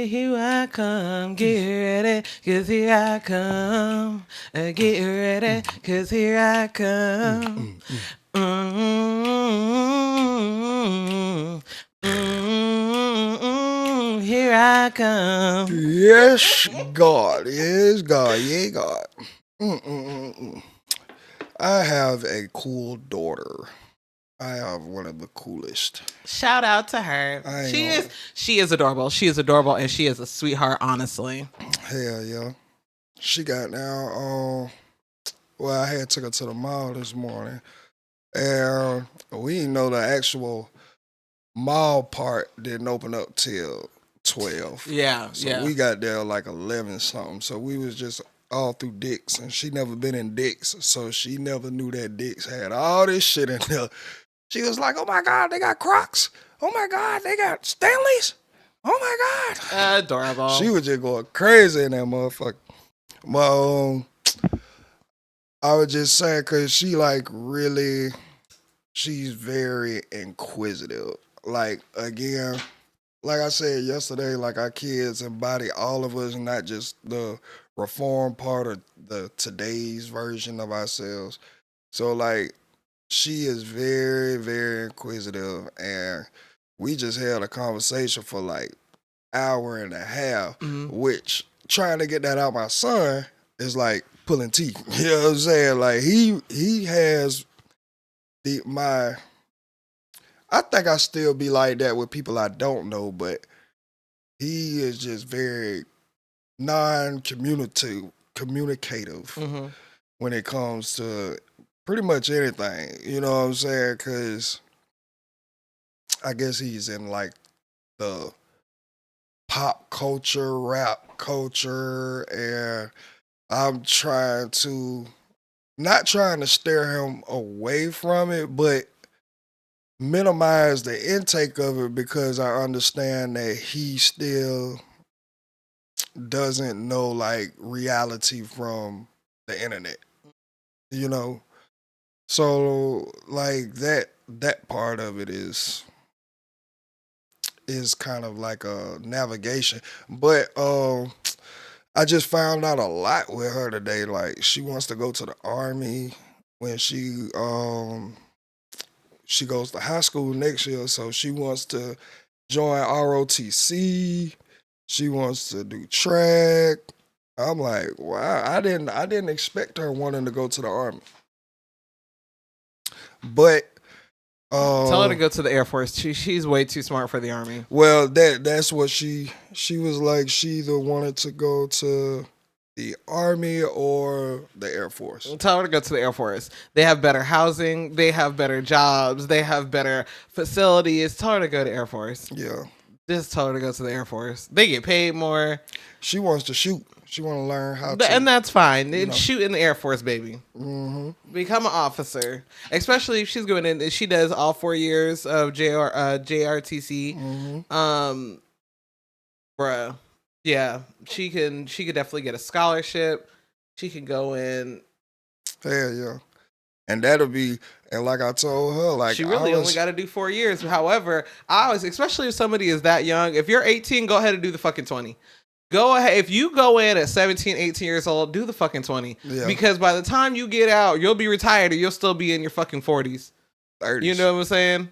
here I come, get ready, cause here I come. Get ready, cause here I come. Mm-hmm. Mm-hmm. Here I come. Yes, God. Yes, God. Yeah, God. Mm-mm-mm-mm. I have a cool daughter. I have one of the coolest. Shout out to her. I ain't She is adorable. She is adorable and she is a sweetheart, honestly. hell yeah. She got now. Well, I had took her to the mall this morning, and we didn't know the actual mall part didn't open up till 12. Yeah, So yeah. we got there like 11 something. So we was just all through Dick's, and she never been in Dick's, so she never knew that Dick's had all this shit in there. She was like, "Oh my God, they got Crocs. Oh my God, they got Stanleys. Oh my God." Adorable. She was just going crazy in that motherfucker. But I was just saying, cause she like really, she's very inquisitive. Like again, like I said yesterday, like our kids embody all of us, not just the reform part of the today's version of ourselves. So like she is very, very inquisitive, and we just had a conversation for like hour and a half, which trying to get that out my son is like pulling teeth. You know what I'm saying? Like he has the my I think I still be like that with people I don't know, but he is just very communicative when it comes to pretty much anything. You know what I'm saying? Because I guess he's in like the pop culture, rap culture, and I'm trying to not trying to steer him away from it, but minimize the intake of it because I understand that he still doesn't know like reality from the internet, you know? So like that part of it is kind of like a navigation. But I just found out a lot with her today. Like she wants to go to the army when she goes to high school next year, so she wants to join ROTC. She wants to do track. I'm like, wow, I didn't expect her wanting to go to the army. But Tell her to go to the Air Force. She's way too smart for the Army. well, that's what she was like. She either wanted to go to the Army or the Air Force. Tell her to go to the Air Force. They have better housing. They have better jobs. They have better facilities. Tell her to go to Air Force. Yeah. Just tell her to go to the Air Force. They get paid more. She wants to shoot. She want to learn how to. And that's fine. You know. Shoot in the Air Force, baby. Mm-hmm. Become an officer. Especially if she's going in. She does all 4 years of JRTC. Mm-hmm. Bruh. Yeah. She could definitely get a scholarship. She can go in. Hell yeah. And that'll be, and like I told her, like she really only got to do 4 years. However, especially if somebody is that young, if you're 18, go ahead and do the fucking 20. Go ahead. If you go in at 17, 18 years old, do the fucking 20. Yeah. Because by the time you get out, you'll be retired or you'll still be in your fucking 40s. You know what I'm saying?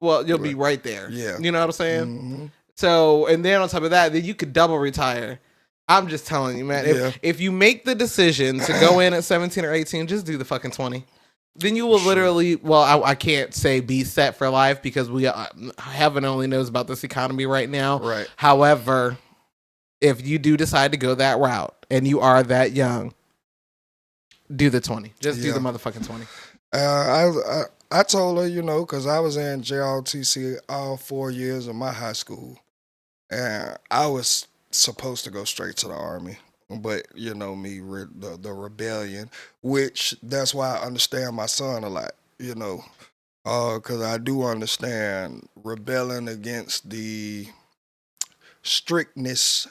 Well, you'll be right there. Yeah. You know what I'm saying? Mm-hmm. So, and then on top of that, then you could double retire. I'm just telling you, man. If you make the decision to go in at 17 or 18, just do the fucking 20. Then you will literally, well, I can't say be set for life because heaven only knows about this economy right now. Right. However, if you do decide to go that route and you are that young, do the 20. Just do the motherfucking 20. I told her, because I was in JRTC all 4 years of my high school, and I was supposed to go straight to the Army. But me, the rebellion, which that's why I understand my son a lot, because I do understand rebelling against the strictness,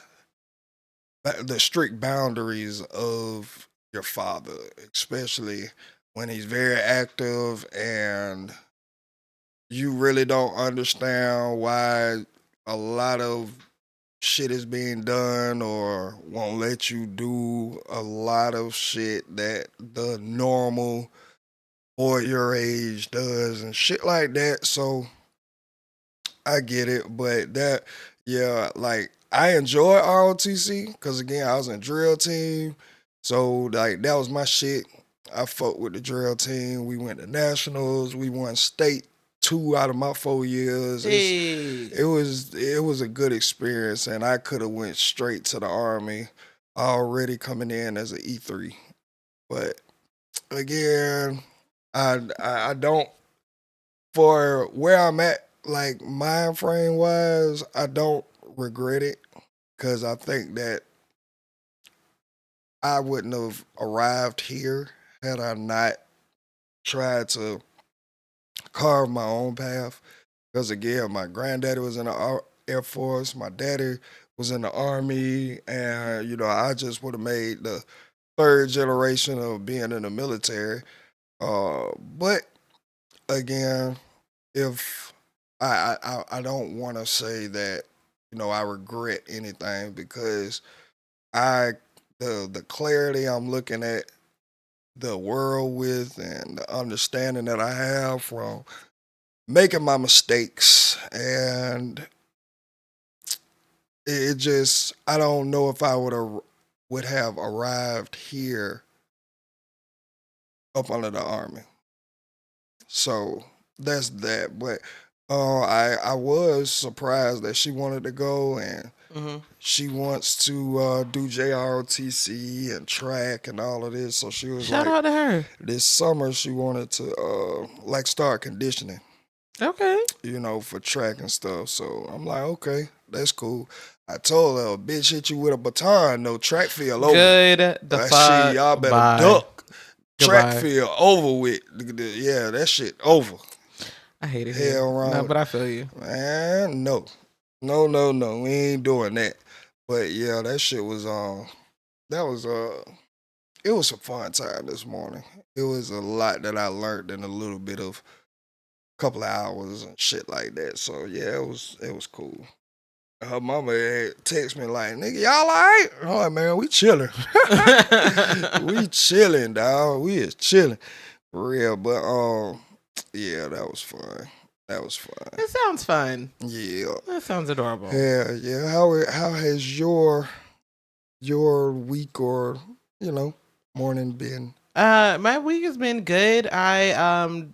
the strict boundaries of your father, especially when he's very active and you really don't understand why a lot of shit is being done or won't let you do a lot of shit that the normal boy your age does and shit like that. So I get it, but that, yeah, like I enjoy ROTC because again, I was in drill team, so like that was my shit. I fucked with the drill team. We went to nationals. We won state 2 out of my 4 years. Hey. It was a good experience, and I could have went straight to the army already coming in as an E3. But again, I don't, for where I'm at, like mind frame wise, I don't regret it because I think that I wouldn't have arrived here had I not tried to carve my own path. Because again, my granddaddy was in the Air Force, my daddy was in the Army, and I just would have made the third generation of being in the military. But again, if I don't want to say that I regret anything because the clarity I'm looking at the world with and the understanding that I have from making my mistakes, and it just, I don't know if I would have arrived here up under the army. So that's that. But I was surprised that she wanted to go, and she wants to do JROTC and track and all of this. So she was shout out to her. This summer she wanted to start conditioning. Okay. For track and stuff. So I'm like, okay, that's cool. I told her, bitch hit you with a baton, no track field over. Good. The fuck. Shit, y'all better bye. duck. Goodbye. Track field over with. Yeah, that shit over. I hate it. Hell wrong. No, but I feel you. Man, no. No. We ain't doing that. But yeah, that shit was it was a fun time this morning. It was a lot that I learned in a little bit of couple of hours and shit like that. So yeah, it was cool. Her mama had text me like, nigga, y'all all right? I'm like, man, we chilling. We chilling, dog. We is chilling. For real. But yeah, that was fun. It sounds fun. Yeah. That sounds adorable. Yeah. How has your week or, morning been? My week has been good. I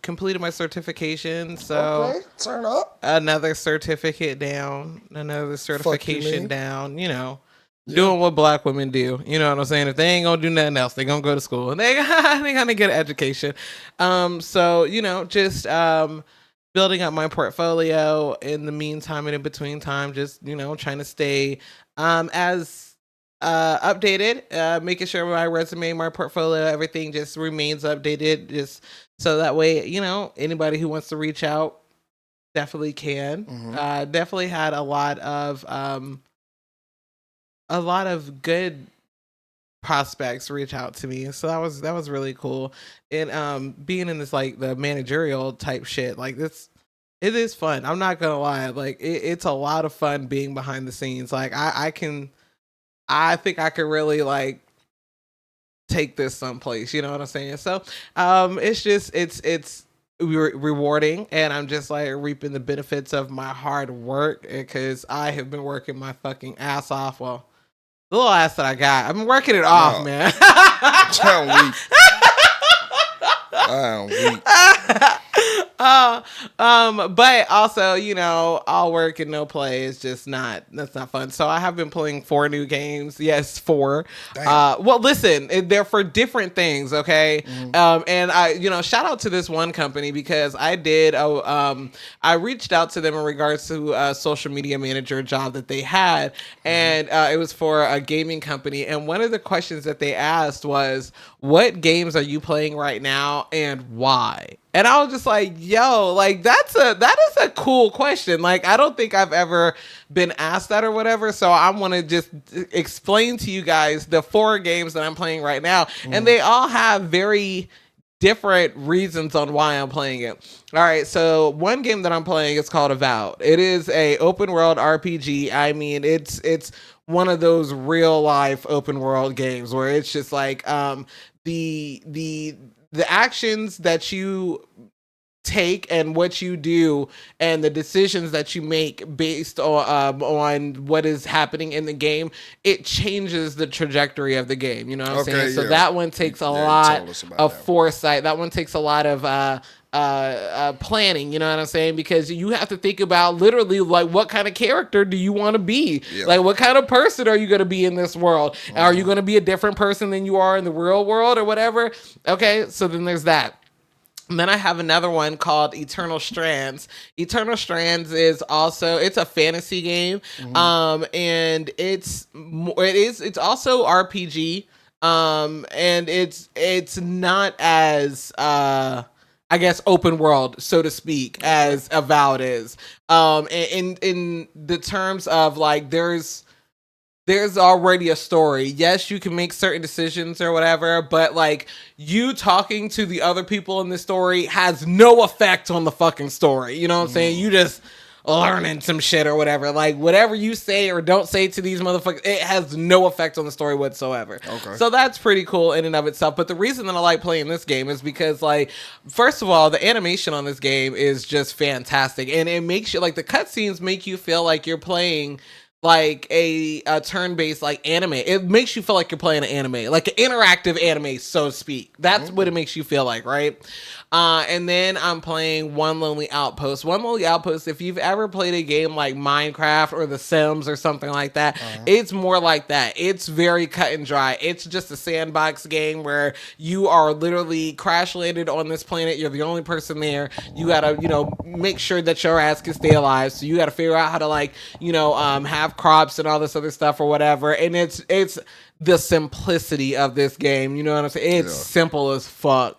completed my certification, so okay, turn up. Another certificate down, another certification down, doing what black women do. You know what I'm saying? If they ain't gonna do nothing else, they gonna go to school and they gonna get an education. So, just building up my portfolio in the meantime and in between time, just, trying to stay as updated, making sure my resume, my portfolio, everything just remains updated, just so that way, anybody who wants to reach out definitely can. Definitely had a lot of good prospects reach out to me, so that was really cool. And being in this like the managerial type shit, like this, it is fun. I'm not gonna lie, like it's a lot of fun being behind the scenes. Like I think I could really like take this someplace, you know what I'm saying? So it's rewarding, and I'm just like reaping the benefits of my hard work because I have been working my fucking ass off. Well, the little ass that I got, I've been working it off, man. I'm weak. But also, all work and no play is just that's not fun. So I have been playing 4 new games. Yes, 4. Well, listen, they're for different things, okay? And I, shout out to this one company because I did, I reached out to them in regards to a social media manager job that they had, and it was for a gaming company. And one of the questions that they asked was, what games are you playing right now and why? And I was just like, yo, like that is a cool question. Like, I don't think I've ever been asked that or whatever. So I want to just explain to you guys the 4 games that I'm playing right now. And they all have very different reasons on why I'm playing it. All right, so one game that I'm playing is called Avowed. It is a open world RPG. I mean, it's one of those real life open world games where it's just like the actions that you take and what you do and the decisions that you make based on what is happening in the game, it changes the trajectory of the game. You know what I'm saying? So that one takes a lot of foresight. That one takes a lot of planning, you know what I'm saying? Because you have to think about literally like what kind of character do you want to be? Like what kind of person are you going to be in this world? Are you going to be a different person than you are in the real world or whatever? Okay, so then there's that. And then I have another one called Eternal Strands. Eternal Strands is also, it's a fantasy game. And it's also RPG. And it's not as I guess open world, so to speak, as Avowed is. In the terms of like there's already a story. Yes, you can make certain decisions or whatever, but like you talking to the other people in the story has no effect on the fucking story. You know what I'm saying? You just learning some shit or whatever. Like whatever you say or don't say to these motherfuckers, it has no effect on the story whatsoever. Okay. So that's pretty cool in and of itself. But the reason that I like playing this game is because like, first of all, the animation on this game is just fantastic. And it makes you like the cutscenes make you feel like you're playing like a turn-based like anime. It makes you feel like you're playing an anime, like an interactive anime, so to speak. That's what it makes you feel like, right? And then I'm playing One Lonely Outpost. One Lonely Outpost, if you've ever played a game like Minecraft or The Sims or something like that, it's more like that. It's very cut and dry. It's just a sandbox game where you are literally crash landed on this planet. You're the only person there. You gotta, make sure that your ass can stay alive. So you gotta figure out how to like, have crops and all this other stuff or whatever. And it's the simplicity of this game. You know what I'm saying? It's simple as fuck.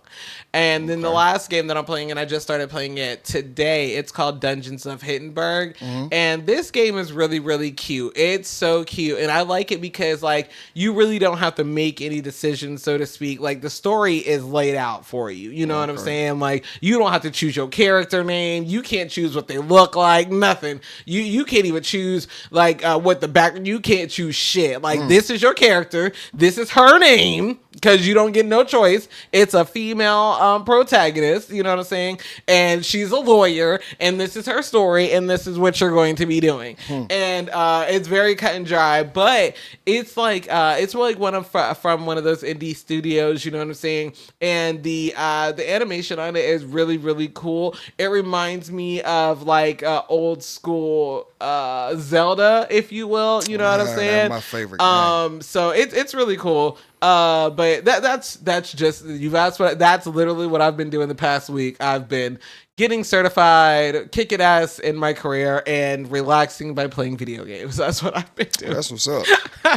And then the last game that I'm playing, and I just started playing it today, it's called Dungeons of Hindenburg. And this game is really, really cute. It's so cute. And I like it because, like, you really don't have to make any decisions, so to speak. Like, the story is laid out for you. You know what I'm saying? Like, you don't have to choose your character name. You can't choose what they look like. Nothing. You can't even choose, like, what the background... You can't choose shit. Like, this is your character. This is her name. Because you don't get no choice. It's a female protagonist, you know what I'm saying? And she's a lawyer, and this is her story, and this is what you're going to be doing. And it's very cut and dry, but it's like from one of those indie studios, you know what I'm saying? And the animation on it is really, really cool. It reminds me of like old school Zelda, if you will, you know what I'm saying? That's my favorite game. So it's really cool. But that's just, you've asked what, that's literally what I've been doing the past week. I've been getting certified, kicking ass in my career, and relaxing by playing video games. That's what I've been doing. That's what's up.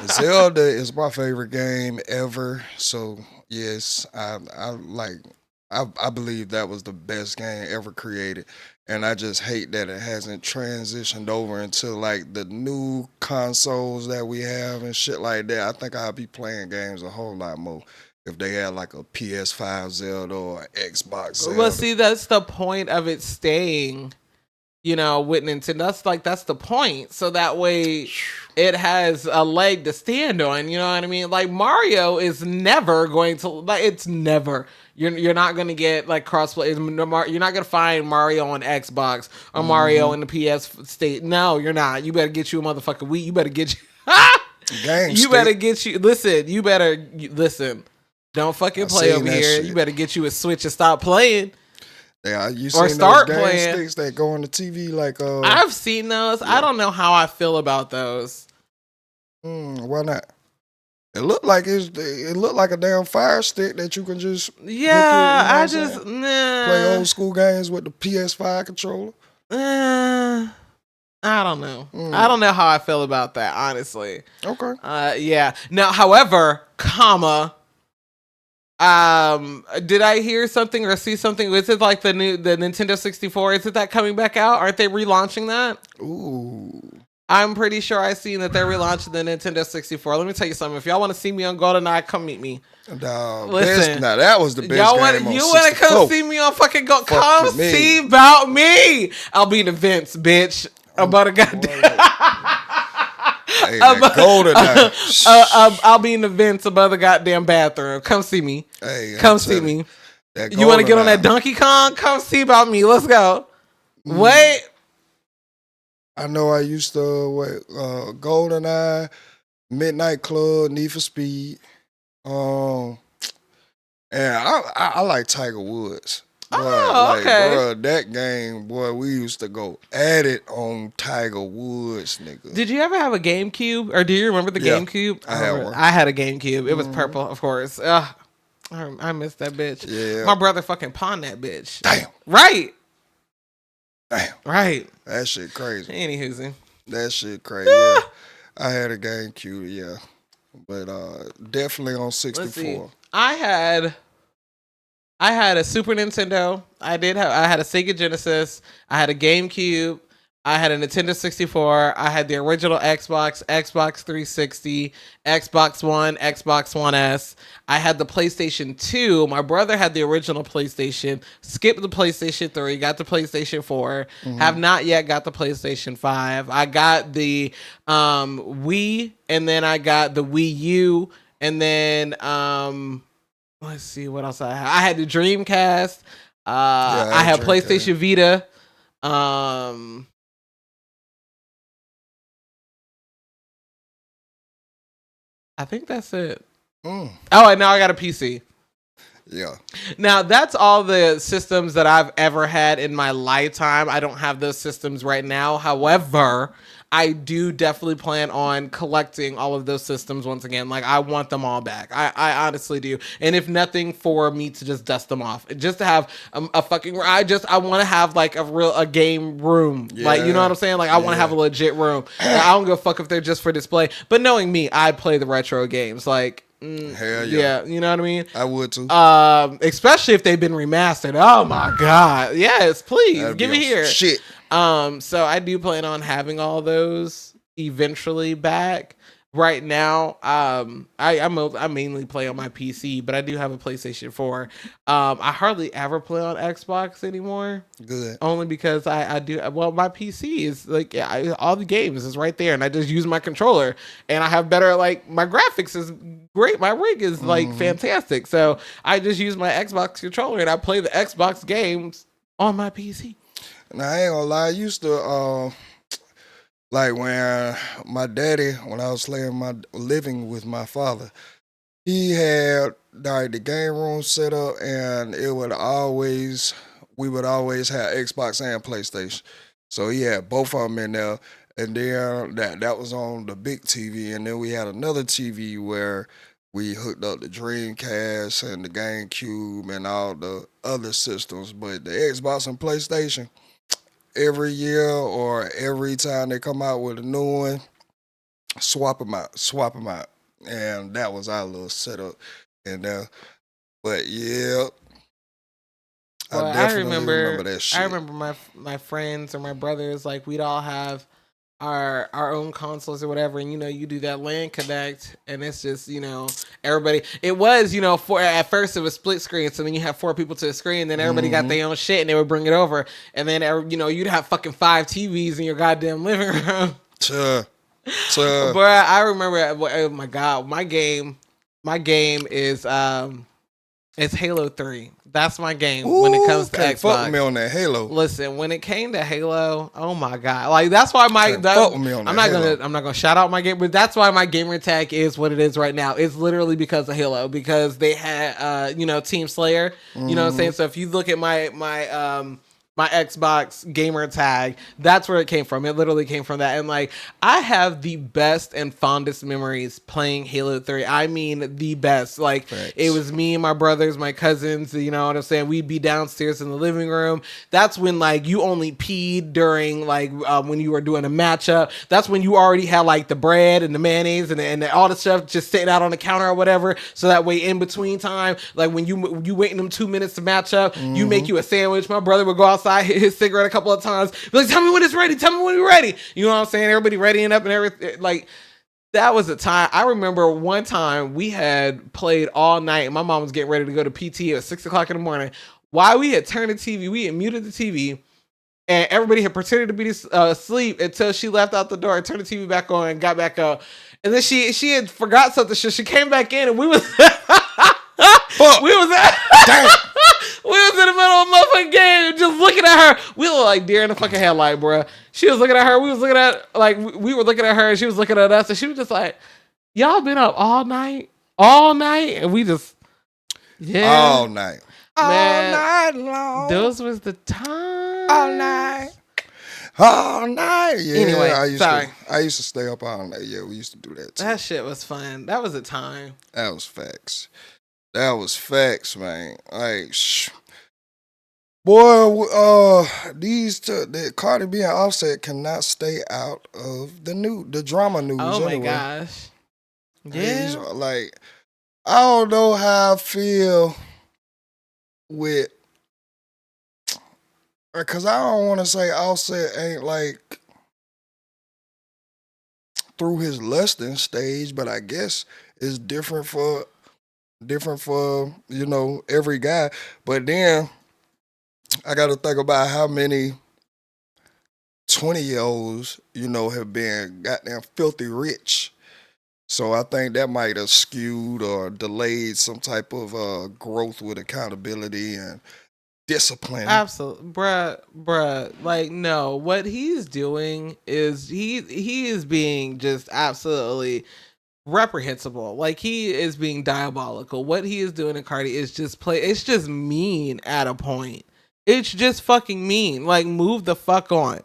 Zelda is my favorite game ever. So yes, I believe that was the best game ever created. And I just hate that it hasn't transitioned over into like the new consoles that we have and shit like that. I think I'll be playing games a whole lot more if they had like a PS5 Zelda or Xbox Zelda. Well, see, that's the point of it staying, with Nintendo. That's the point. So that way it has a leg to stand on, you know what I mean? Like Mario is never going to, like, it's never. You're not going to get like crossplay. You're not going to find Mario on Xbox or Mario in the PS state. No, you're not. You better get you a motherfucking Wii. You better get you. Better get you. Listen. You better listen. Don't fucking play over here. Shit. You better get you a Switch and stop playing. Yeah, you seen start those playing sticks that go on the TV like I've seen those. Yeah. I don't know how I feel about those. Why not? It looked like a damn Fire Stick that you can just play old school games with the PS5 controller. I don't know. I don't know how I feel about that, honestly. Okay. Yeah. Now, however, did I hear something or see something? Is it like the Nintendo 64? Is it that coming back out? Aren't they relaunching that? Ooh. I'm pretty sure I seen that they're relaunching the Nintendo 64. Let me tell you something. If y'all want to see me on GoldenEye, come meet me. Listen, now that was the best y'all game you want to come see me on fucking Go? Come see about me. I'll be in events, bitch. About a goddamn. Hey, GoldenEye. I'll be in events above the goddamn bathroom. Come see me. Hey, come see me. You want to get on that Donkey Kong? Come see about me. Let's go. Wait. I know I used to GoldenEye, Midnight Club, Need for Speed. And I like Tiger Woods. Oh, okay. Bro, that game, boy, we used to go at it on Tiger Woods, nigga. Did you ever have a GameCube? Or do you remember the GameCube? I had one. I had a GameCube. It was purple, of course. I missed that bitch. Yeah. My brother fucking pawned that bitch. Damn. Right. Damn. Right. That shit crazy. Anywho. That shit crazy. Yeah. I had a GameCube, yeah. But definitely on 64. Let's see. I had a Super Nintendo. I had a Sega Genesis. I had a GameCube. I had a Nintendo 64. I had the original Xbox, Xbox 360, Xbox One, Xbox One S. I had the PlayStation 2. My brother had the original PlayStation. Skipped the PlayStation 3. Got the PlayStation 4. Have not yet got the PlayStation 5. I got the Wii, and then I got the Wii U, and then let's see what else I had. I had the Dreamcast. I had PlayStation Vita. I think that's it. Oh, and now I got a PC. Yeah. Now, that's all the systems that I've ever had in my lifetime. I don't have those systems right now. However, I do definitely plan on collecting all of those systems once again. Like, I want them all back. I honestly do. And if nothing, for me to just dust them off. Just to have a fucking... I want to have, like, a game room. Yeah. Like, you know what I'm saying? Like, I want to have a legit room. I don't give a fuck if they're just for display. But knowing me, I play the retro games. Like... Hell yeah. You know what I mean? I would too. Especially if they've been remastered. Oh my god. Yes, please. Give me here. Shit. So I do plan on having all those eventually back. Right now, I mainly play on my PC, but I do have a PlayStation 4. I hardly ever play on Xbox anymore. Good. Only because I do. Well, my PC is like all the games is right there, and I just use my controller, and I have better like my graphics is great. My rig is like fantastic, so I just use my Xbox controller and I play the Xbox games on my PC. Now I ain't gonna lie, I used to like when my daddy, when I was living with my father, he had like the game room set up, and we would always have Xbox and PlayStation. So he had both of them in there, and then that was on the big TV, and then we had another TV where we hooked up the Dreamcast and the GameCube and all the other systems. But the Xbox and PlayStation, every year or every time they come out with a new one, swap them out. And that was our little setup. And but yeah, well, I definitely remember that shit. I remember my friends or my brothers, like we'd all have our own consoles or whatever, and you do that LAN connect, and it's just everybody. It was at first it was split screen, so then you have 4 people to the screen, then everybody got their own shit, and they would bring it over, and then you'd have fucking 5 TVs in your goddamn living room. Sure. But I remember, oh my god, my game is it's Halo 3. That's my game when it comes to Xbox. Fuck me on that Halo. Listen, when it came to Halo, oh my god, like that's why I'm not gonna shout out my game, but that's why my gamer tag is what it is right now. It's literally because of Halo, because they had Team Slayer. You know what I'm saying? So if you look at my Xbox gamer tag, that's where it came from. It literally came from that. And like, I have the best and fondest memories playing Halo 3. I mean, the best. Like, It was me and my brothers, my cousins, you know what I'm saying? We'd be downstairs in the living room. That's when like you only peed during like when you were doing a matchup. That's when you already had like the bread and the mayonnaise and all the stuff just sitting out on the counter or whatever. So that way in between time, like when you waiting them 2 minutes to match up, you make you a sandwich. My brother would go outside outside, hit his cigarette a couple of times. Be like, tell me when it's ready. Tell me when we're ready. You know what I'm saying? Everybody readying up and everything. Like, that was a time. I remember one time we had played all night and my mom was getting ready to go to PT at 6 o'clock in the morning. While we had turned the TV, we had muted the TV and everybody had pretended to be asleep until she left out the door and turned the TV back on and got back up. And then she had forgot something. She came back in and we was we was in the middle of a motherfucking game just looking at her. We look like deer in the fucking headlight, bro. She was looking at her. We was looking at, like, we were looking at her and she was looking at us and she was just like, y'all been up all night? And we just, all night. Man, all night long. Those was the time. All night. Yeah. Anyway, I used to stay up all night. Yeah, we used to do that too. That shit was fun. That was a time. That was facts. That was facts, man. Like, boy, these two, the Cardi B and Offset cannot stay out of the drama news. Oh my anyway. gosh. Yeah. Like, I don't know how I feel with, because I don't want to say Offset ain't like through his lusting stage, but I guess it's different for every guy. But then I got to think about how many 20-year-olds have been goddamn filthy rich. So I think that might have skewed or delayed some type of growth with accountability and discipline. Absolutely. Bruh. Like, no, what he's doing is he is being just absolutely reprehensible. Like, he is being diabolical. What he is doing to Cardi is it's just mean at a point. It's just fucking mean. Like, move the fuck on.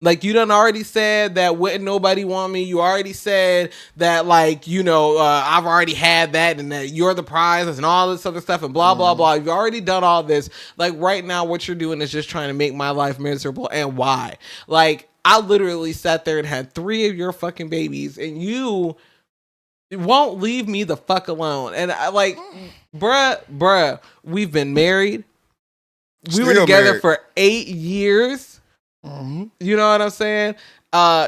Like, you done already said that wouldn't nobody want me. You already said that, like, I've already had that and that you're the prize and all this other stuff and blah, blah, blah. You've already done all this. Like, right now, what you're doing is just trying to make my life miserable. And why? Like, I literally sat there and had 3 of your fucking babies and you won't leave me the fuck alone. And I, like, bruh, we've been married. We were together for 8 years. Mm-hmm. You know what I'm saying?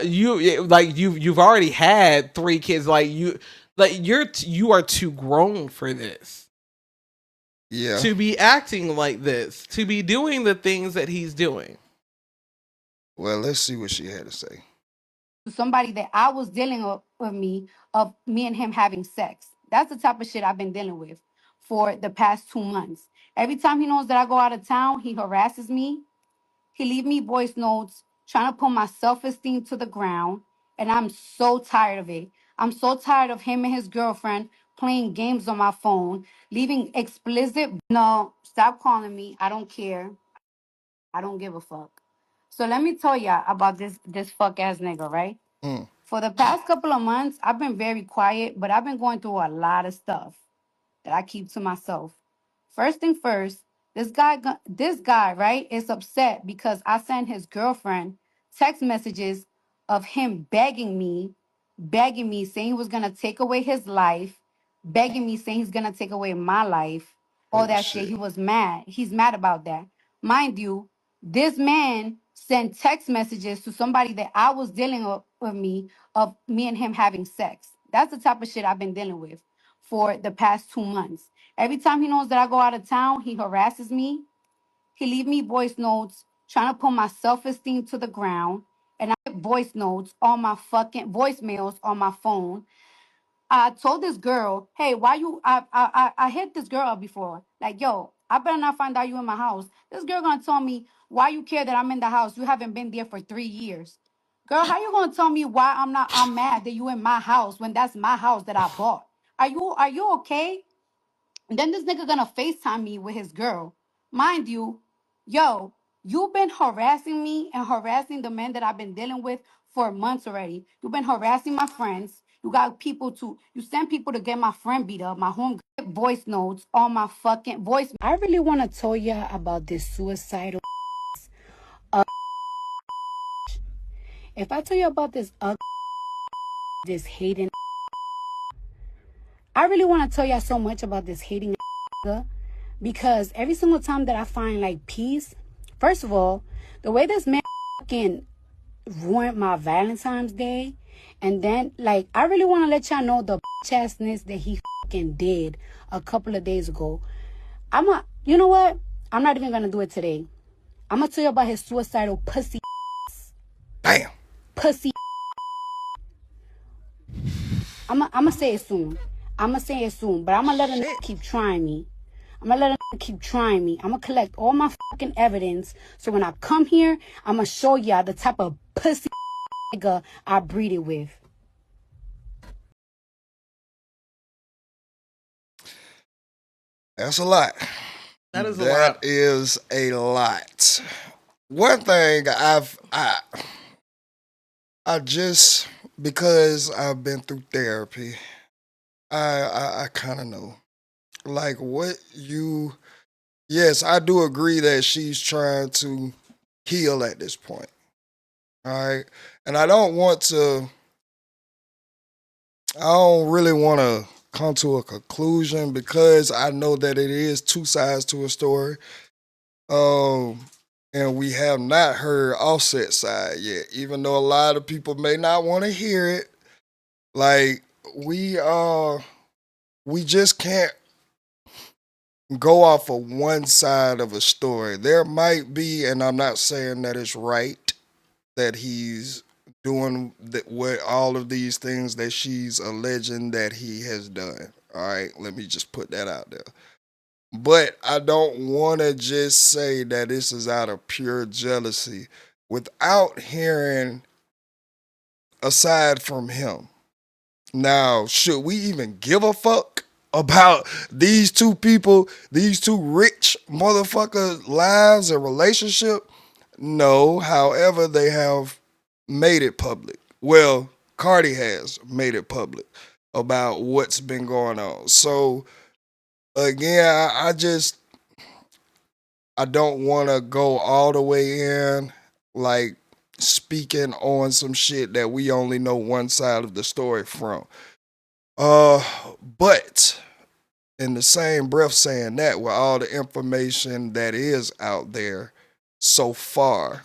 You've already had 3 kids. You are too grown for this. Yeah. To be acting like this, to be doing the things that he's doing. Well, let's see what she had to say. Somebody that I was dealing with me and him having sex. That's the type of shit I've been dealing with for the past 2 months. Every time he knows that I go out of town, he harasses me. He leave me voice notes trying to put my self-esteem to the ground. And I'm so tired of it. I'm so tired of him and his girlfriend playing games on my phone, leaving explicit. No, stop calling me. I don't care. I don't give a fuck. So let me tell y'all about this fuck ass nigga, right? For the past couple of months, I've been very quiet, but I've been going through a lot of stuff that I keep to myself. First thing first, this guy, right, is upset because I sent his girlfriend text messages of him begging me, saying he was gonna take away his life, begging me, saying he's gonna take away my life, all that shit. He was mad. He's mad about that. Mind you, this man sent text messages to somebody that I was dealing with me of me and him having sex. That's the type of shit I've been dealing with for the past 2 months. Every time he knows that I go out of town, he harasses me. He leave me voice notes trying to put my self-esteem to the ground. And I get voice notes on my fucking voicemails on my phone. I told this girl, hey, why you, I hit this girl up before. Like, yo, I better not find out you in my house. This girl gonna tell me, why you care that I'm in the house? You haven't been there for 3 years. Girl, how you gonna tell me why I'm mad that you in my house when that's my house that I bought? Are you okay? And then this nigga gonna FaceTime me with his girl. Mind you, yo, you've been harassing me and harassing the men that I've been dealing with for months already. You've been harassing my friends. You send people to get my friend beat up, my home voice notes, all my fucking voice. I really want to tell you about this suicidal. If I tell you about this hating, I really want to tell you so much about this hating because every single time that I find like peace First of all, the way this man fucking ruined my Valentine's Day, and then like I really want to let y'all know the bitch-assness that he fucking did a couple of days ago. You know what? I'm not even gonna do it today. I'm gonna tell you about his suicidal pussy. Damn. Pussy. I'm gonna say it soon. But I'm gonna let him keep trying me. I'm gonna collect all my fucking evidence. So when I come here, I'm gonna show y'all the type of pussy nigga I breeded with. That's a lot. That is a lot. That is a lot. One thing I just, because I've been through therapy, I kind of know. Like yes, I do agree that she's trying to heal at this point. All right. And I don't really want to come to a conclusion because I know that it is two sides to a story. And we have not heard Offset's side yet, even though a lot of people may not want to hear it. Like we just can't go off of one side of a story. There might be, and I'm not saying that it's right that he's doing what all of these things that she's alleging that he has done. All right, let me just put that out there. But I don't want to just say that this is out of pure jealousy without hearing aside from him. Now, should we even give a fuck about these two people, these two rich motherfucker lives and relationship? No. However, they have made it public. Well, Cardi has made it public about what's been going on. So again, I don't want to go all the way in, like speaking on some shit that we only know one side of the story from. But in the same breath saying that, with all the information that is out there so far,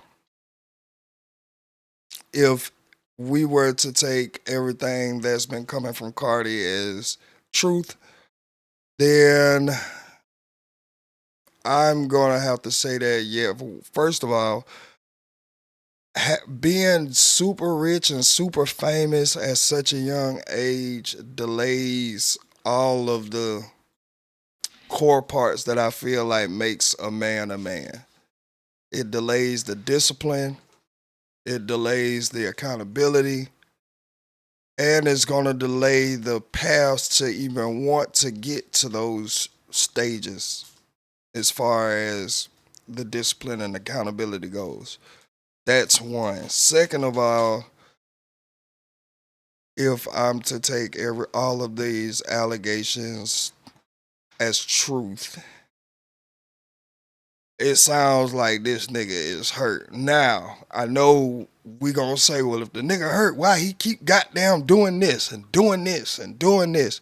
if we were to take everything that's been coming from Cardi as truth, then I'm gonna have to say that, yeah, first of all, being super rich and super famous at such a young age delays all of the core parts that I feel like makes a man a man. It delays the discipline, it delays the accountability, and it's going to delay the paths to even want to get to those stages as far as the discipline and accountability goes. That's one. Second of all, if I'm to take all of these allegations as truth, it sounds like this nigga is hurt. Now, I know we gonna say, well, if the nigga hurt, why he keep goddamn doing this and doing this and doing this?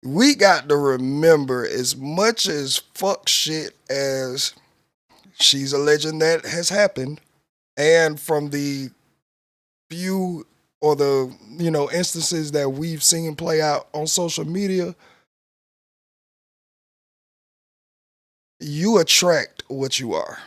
We got to remember, as much as fuck shit as she's alleging that has happened, and from the few or the instances that we've seen play out on social media, you attract what you are.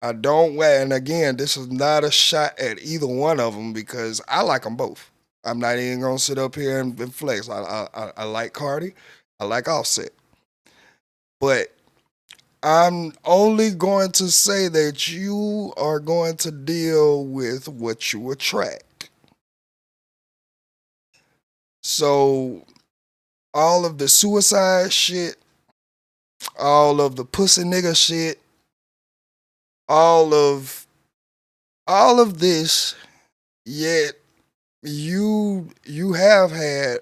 I don't, and again, this is not a shot at either one of them because I like them both. I'm not even gonna sit up here and flex. I like Cardi, I like Offset, but I'm only going to say that you are going to deal with what you attract. So all of the suicide shit, all of the pussy nigga shit, all of this, yet you have had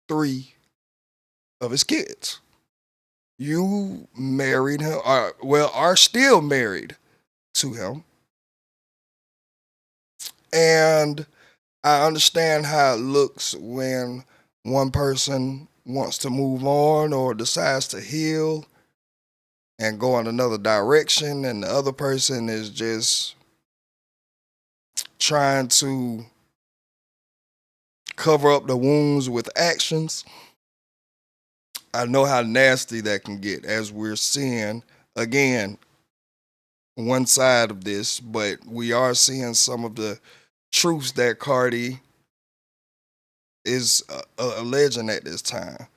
3 of his kids. You married him, are still married to him. And I understand how it looks when one person wants to move on or decides to heal and go in another direction, and the other person is just trying to cover up the wounds with actions, I know how nasty that can get, as we're seeing again one side of this, but we are seeing some of the truths that Cardi is alleging at this time.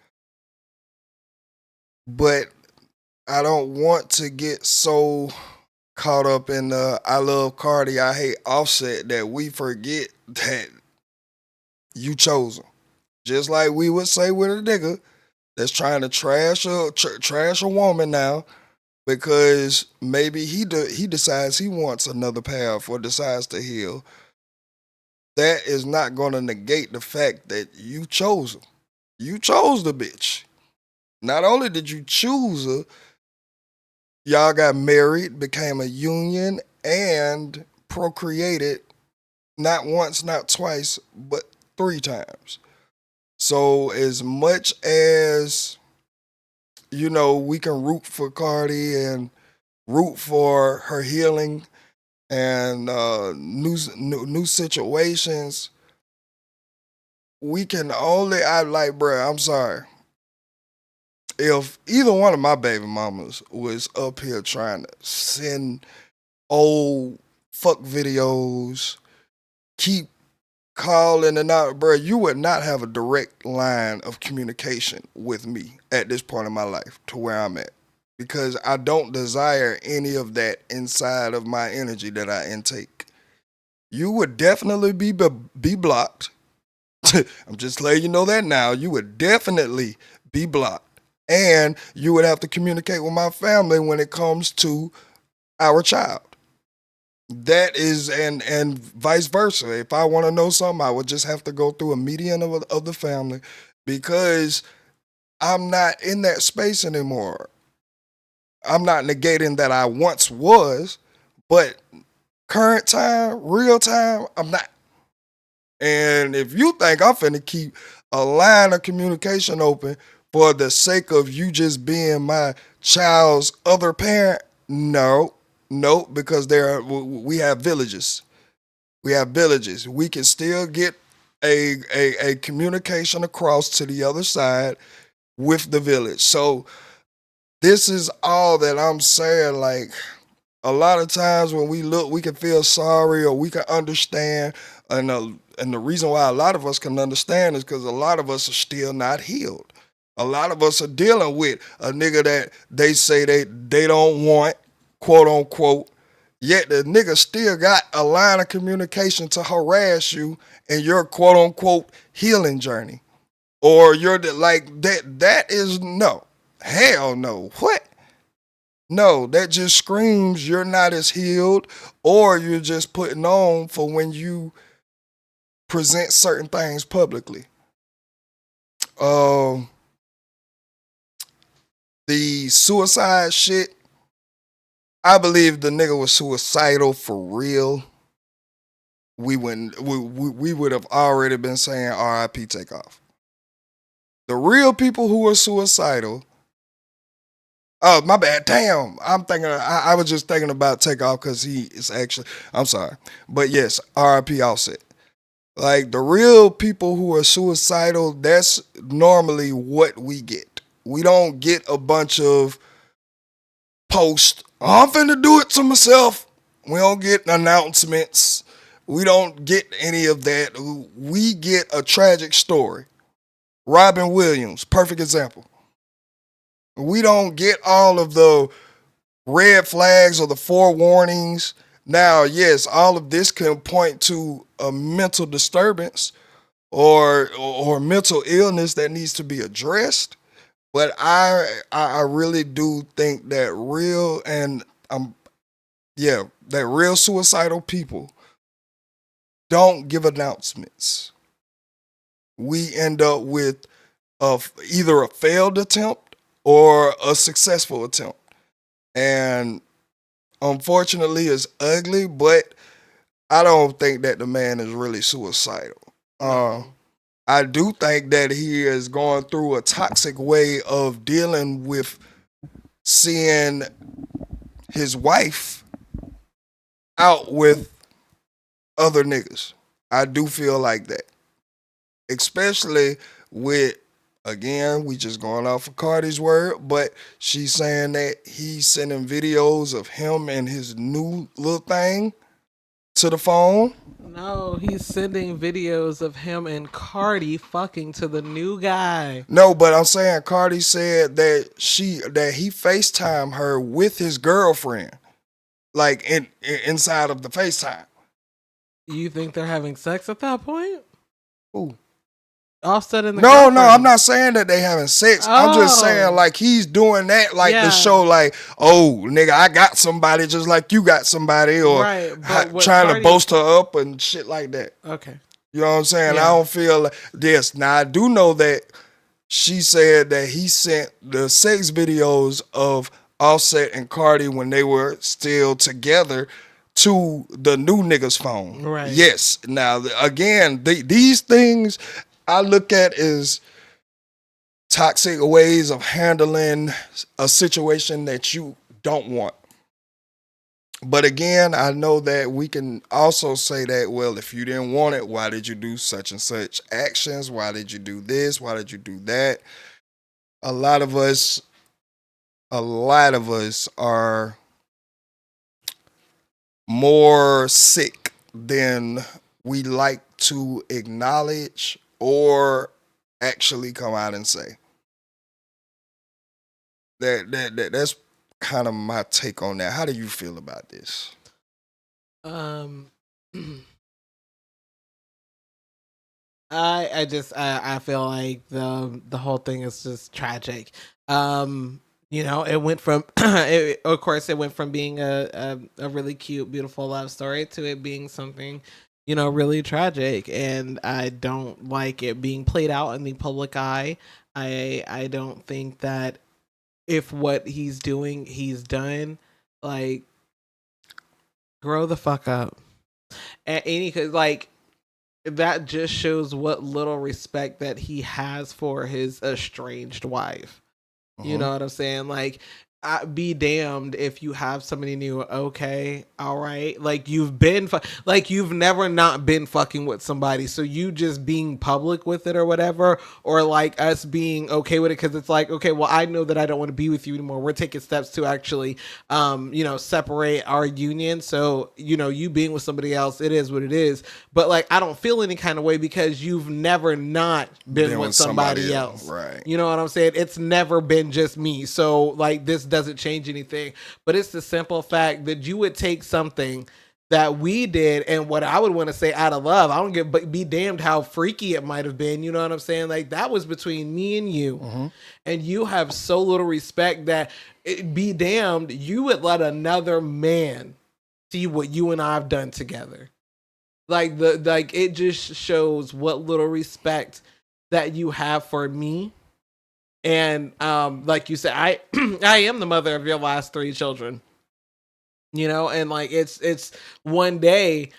But I don't want to get so caught up in the I love Cardi, I hate Offset that we forget that you chose him. Just like we would say with a nigga that's trying to trash a woman now because maybe he decides he wants another path or decides to heal. That is not going to negate the fact that you chose him. You chose the bitch. Not only did you choose her, y'all got married, became a union, and procreated not once, not twice, but 3 times. So as much as, you know, we can root for Cardi and root for her healing and new situations, we can only, bruh, I'm sorry. If either one of my baby mamas was up here trying to send old fuck videos, keep calling and out, bro, you would not have a direct line of communication with me at this point in my life to where I'm at. Because I don't desire any of that inside of my energy that I intake. You would definitely be blocked. I'm just letting you know that now. You would definitely be blocked. And you would have to communicate with my family when it comes to our child. That is, and vice versa. If I want to know something, I would just have to go through a median of the family because I'm not in that space anymore. I'm not negating that I once was, but current time, real time, I'm not. And if you think I'm finna keep a line of communication open for the sake of you just being my child's other parent, no, because we have villages. We have villages. We can still get a communication across to the other side with the village. So this is all that I'm saying. Like, a lot of times when we look, we can feel sorry or we can understand. And the reason why a lot of us can understand is because a lot of us are still not healed. A lot of us are dealing with a nigga that they say they don't want, quote unquote, yet the nigga still got a line of communication to harass you in your quote unquote healing journey. Or you're like that is no. Hell no. What? No, that just screams you're not as healed or you're just putting on for when you present certain things publicly. The suicide shit, I believe the nigga was suicidal for real. We would have already been saying RIP Takeoff. The real people who are suicidal. Oh, my bad. Damn. I was just thinking about Takeoff because he is actually, I'm sorry. But yes, RIP Offset. Like, the real people who are suicidal, that's normally what we get. We don't get a bunch of posts, I'm finna do it to myself. We don't get announcements. We don't get any of that. We get a tragic story. Robin Williams, perfect example. We don't get all of the red flags or the forewarnings. Now, yes, all of this can point to a mental disturbance or mental illness that needs to be addressed. But I really do think that real suicidal people don't give announcements. We end up with either a failed attempt or a successful attempt. And unfortunately, it's ugly, but I don't think that the man is really suicidal. I do think that he is going through a toxic way of dealing with seeing his wife out with other niggas. I do feel like that. Especially with, again, we just going off of Cardi's word, but she's saying that he's sending videos of him and his new little thing to the phone. No, he's sending videos of him and Cardi fucking to the new guy. No, but I'm saying Cardi said that he FaceTime her with his girlfriend, like inside of the FaceTime. You think they're having sex at that point? Ooh. Offset in the No, girlfriend. I'm not saying that they having sex. I'm just saying like he's doing that like to show like, oh nigga, I got somebody just like you got somebody, or trying to boast her up and shit like that. Okay. You know what I'm saying? I don't feel like this. Now I do know that she said that he sent the sex videos of Offset and Cardi when they were still together to the new nigga's phone. Right. Yes. Now again, these things I look at as toxic ways of handling a situation that you don't want. But again, I know that we can also say that, well, if you didn't want it, why did you do such and such actions? Why did you do this? Why did you do that? A lot of us are more sick than we like to acknowledge or actually come out and say. That's kind of my take on that. How do you feel about this? I feel like the whole thing is just tragic. You know, it went from of course it went from being a really cute, beautiful love story to it being something, you know, really tragic, and I don't like it being played out in the public eye. I don't think that if what he's doing he's done, like, grow the fuck up. And any, like, that just shows what little respect that he has for his estranged wife. You know what I'm saying? Like, be damned if you have somebody new. Okay, all right. Like, you've been like you've never not been fucking with somebody. So you just being public with it or whatever, or like us being okay with it because it's like, okay, well, I know that I don't want to be with you anymore. We're taking steps to actually, you know, separate our union. So, you know, you being with somebody else, it is what it is. But like, I don't feel any kind of way because you've never not been with somebody else. Right. You know what I'm saying? It's never been just me. So like, this doesn't change anything, but it's the simple fact that you would take something that we did and what I would want to say out of love. I don't give, but be damned how freaky it might have been. You know what I'm saying? Like, that was between me and you, and you have so little respect that be damned, you would let another man see what you and I have done together. Like, it just shows what little respect that you have for me. And like you said, I I am the mother of your last 3 children. You know, and like, it's one day,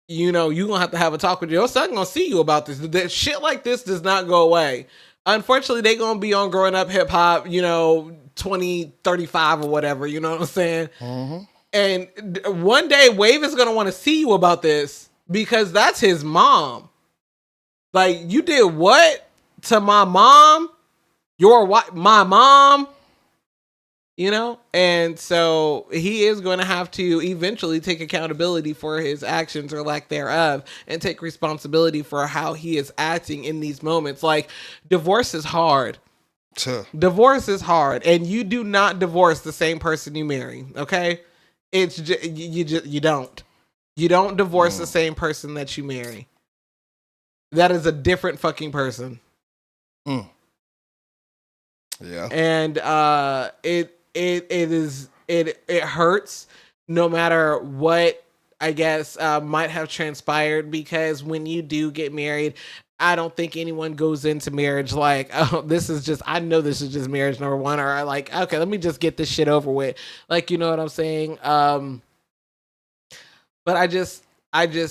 you know, you're gonna have to have a talk with your son, gonna see you about this. That shit like this does not go away. Unfortunately, they gonna be on Growing Up Hip Hop, you know, 2035 or whatever, you know what I'm saying? And one day Wave is gonna want to see you about this because that's his mom. Like, you did what to my mom? Your wife, my mom, you know? And so he is going to have to eventually take accountability for his actions or lack thereof and take responsibility for how he is acting in these moments. Like, divorce is hard. Divorce is hard, and you do not divorce the same person you marry, okay? It's just, you don't divorce the same person that you marry. That is a different fucking person. Yeah. And it hurts no matter what, I guess, might have transpired, because when you do get married, I don't think anyone goes into marriage like, oh, I know this is just marriage number one, or like, okay, let me just get this shit over with. Like, you know what I'm saying? But I just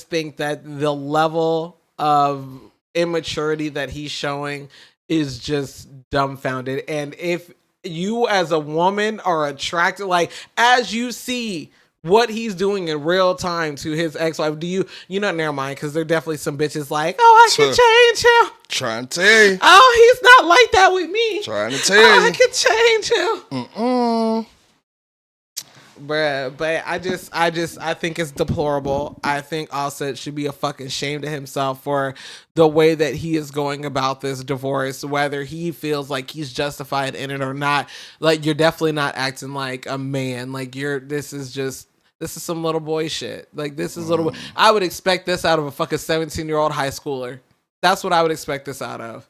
think that the level of immaturity that he's showing is just dumbfounded. And if you as a woman are attracted, like as you see what he's doing in real time to his ex-wife, do you never mind, because there are definitely some bitches like, oh, I can change him. Trying to tell you. Oh, he's not like that with me. Trying to tell you. I can change him. Bruh, but I think it's deplorable. I think Offset should be a fucking shame to himself for the way that he is going about this divorce, whether he feels like he's justified in it or not. Like, you're definitely not acting like a man. Like, this is some little boy shit. Like, this is little boy. I would expect this out of a fucking 17-year-old high schooler. That's what I would expect this out of.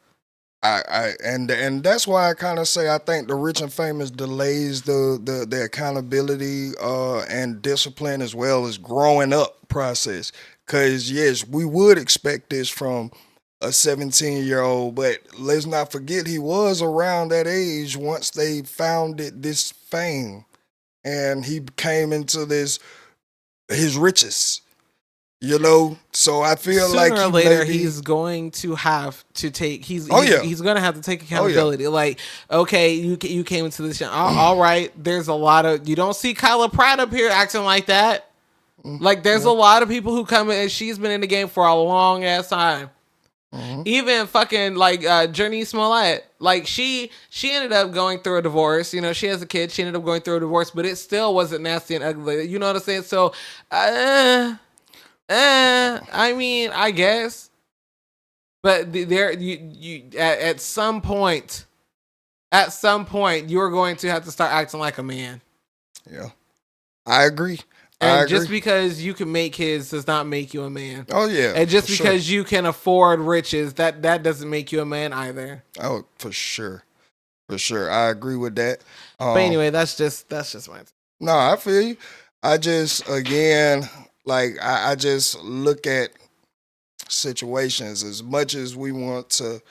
And that's why I kind of say I think the rich and famous delays the accountability and discipline as well as growing up process. Because yes, we would expect this from a 17-year-old, but let's not forget he was around that age once they founded this fame, and he came into his riches. So I feel sooner like or later he's going to have to take. He's going to have to take accountability. Like, okay, you came into this. All right, there's a lot of, you don't see Kyla Pratt up here acting like that. Like, there's a lot of people who come in, and she's been in the game for a long ass time. Even fucking like Journey Smollett, like she ended up going through a divorce. She has a kid. She ended up going through a divorce, but it still wasn't nasty and ugly. You know what I'm saying? So, I mean, I guess, but at some point, you're going to have to start acting like a man. Yeah, I agree. And just because you can make kids does not make you a man. Oh yeah, and just because you can afford riches, that doesn't make you a man either. Oh, for sure, I agree with that. But anyway, that's just my. No, I feel you. I just again. Like, I just look at situations as much as we want to,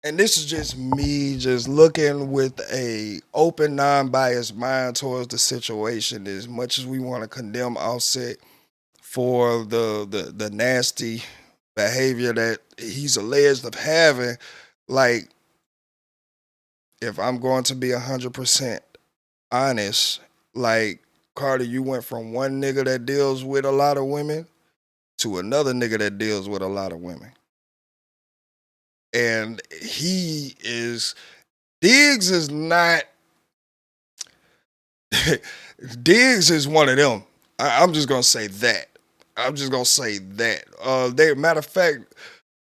and this is just me just looking with a open, non-biased mind towards the situation. As much as we want to condemn Offset for the nasty behavior that he's alleged of having, like, if I'm going to be 100% honest, like, Cardi, you went from one nigga that deals with a lot of women to another nigga that deals with a lot of women. And Diggs is not, Diggs is one of them. I'm just going to say that. Matter of fact,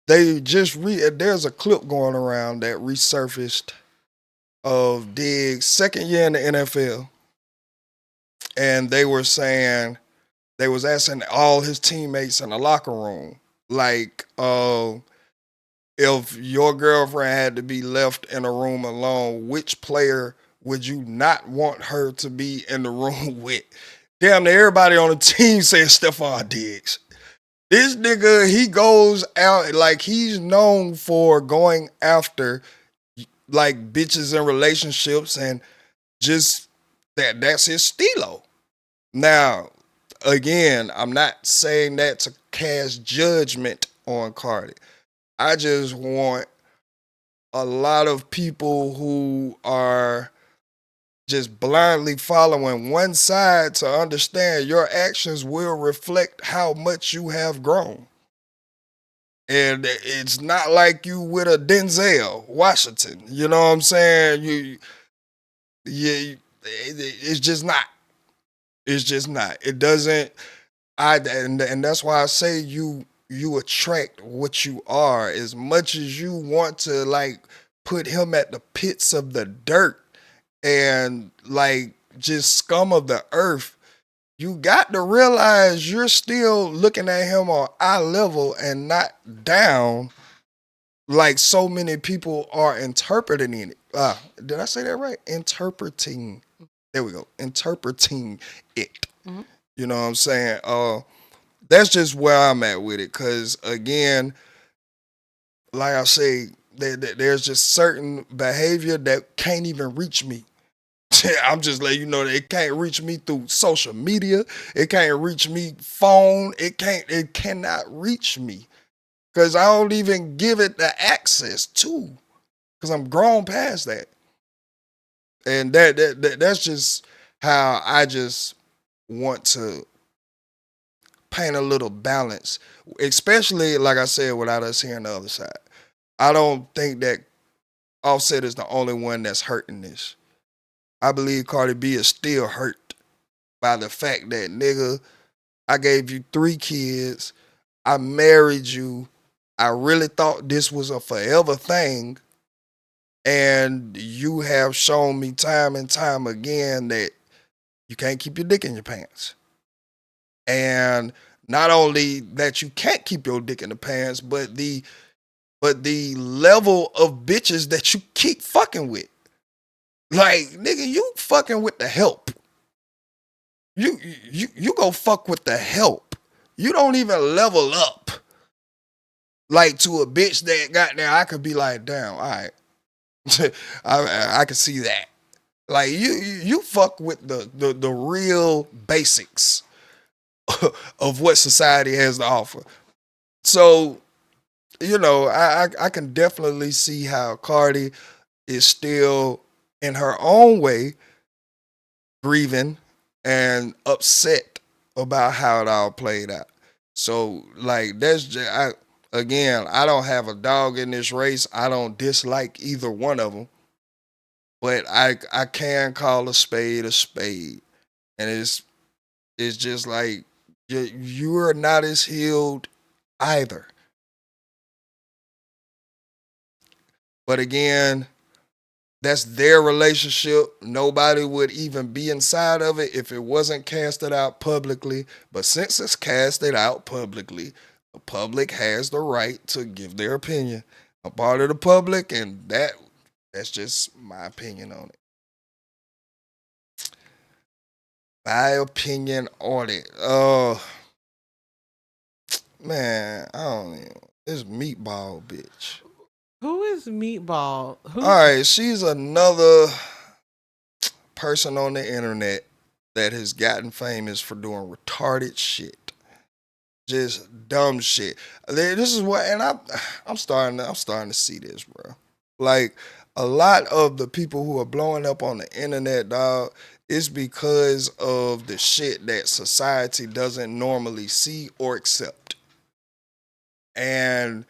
they just there's a clip going around that resurfaced of Diggs' second year in the NFL, and they was asking all his teammates in the locker room, like, if your girlfriend had to be left in a room alone, which player would you not want her to be in the room with? Damn near everybody on the team said Stephon Diggs. This nigga, he goes out, like, he's known for going after, like, bitches in relationships, and just that's his stilo. Now, again, I'm not saying that to cast judgment on Cardi. I just want a lot of people who are just blindly following one side to understand your actions will reflect how much you have grown. And it's not like you with a Denzel Washington. You know what I'm saying? It's just not. It's just not. It doesn't. And that's why I say you attract what you are. As much as you want to, like, put him at the pits of the dirt and, like, just scum of the earth, you got to realize you're still looking at him on eye level and not down, like so many people are interpreting it. Did I say that right? Interpreting. There we go. Interpreting it. Mm-hmm. You know what I'm saying? That's just where I'm at with it. Because, again, like I say, there's just certain behavior that can't even reach me. I'm just letting you know that it can't reach me through social media. It can't reach me phone. It cannot reach me. Because I don't even give it the access to. Because I'm grown past that. And that's just how I just want to paint a little balance. Especially, like I said, without us hearing the other side. I don't think that Offset is the only one that's hurting this. I believe Cardi B is still hurt by the fact that, nigga, I gave you 3 kids. I married you. I really thought this was a forever thing. And you have shown me time and time again that you can't keep your dick in your pants. And not only that you can't keep your dick in the pants, but the level of bitches that you keep fucking with. Like, nigga, you fucking with the help. You go fuck with the help. You don't even level up. Like, to a bitch that got there, I could be like, damn, all right. I can see that. Like, you fuck with the real basics of what society has to offer. So, you know, I can definitely see how Cardi is still, in her own way, grieving and upset about how it all played out. So, like, that's just, I don't have a dog in this race. I don't dislike either one of them. But I can call a spade a spade. And it's just like, you're not as healed either. But again, that's their relationship. Nobody would even be inside of it if it wasn't casted out publicly. But since it's casted out publicly, the public has the right to give their opinion. I'm part of the public, and that's just my opinion on it. My opinion on it. Man, I don't even. It's Meatball, bitch. Who is Meatball? All right, she's another person on the internet that has gotten famous for doing retarded shit, just dumb shit. This is what, and I'm starting to see this, bro. Like, a lot of the people who are blowing up on the internet, dog, is because of the shit that society doesn't normally see or accept. And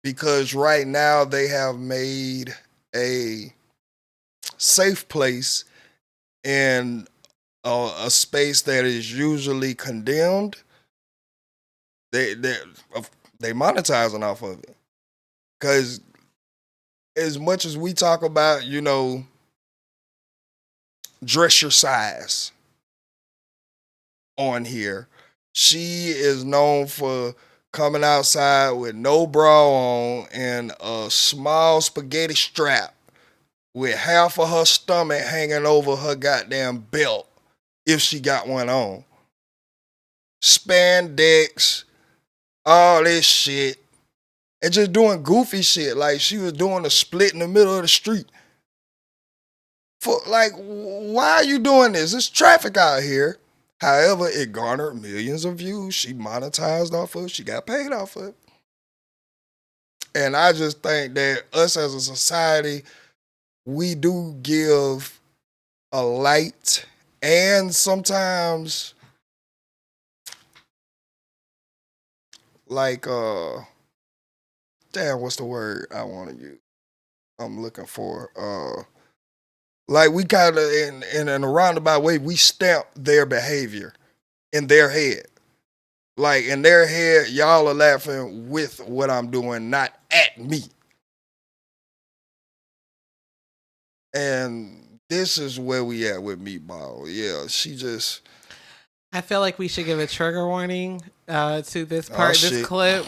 because right now they have made a safe place in a space that is usually condemned, they monetizing off of it. Because as much as we talk about, you know, dress your size on here, she is known for coming outside with no bra on and a small spaghetti strap with half of her stomach hanging over her goddamn belt, if she got one on. Spandex, all this shit. And just doing goofy shit. Like, she was doing a split in the middle of the street. For, like, why are you doing this? There's traffic out here. However, it garnered millions of views. She monetized off of it. She got paid off of it. And I just think that us as a society, we do give a light and sometimes like damn, what's the word I want to use? I'm looking for like, we kind of in a roundabout way, we stamp their behavior in their head. Like, in their head, y'all are laughing with what I'm doing, not at me. And this is where we at with Meatball. Yeah, she just... I feel like we should give a trigger warning to this part, this clip.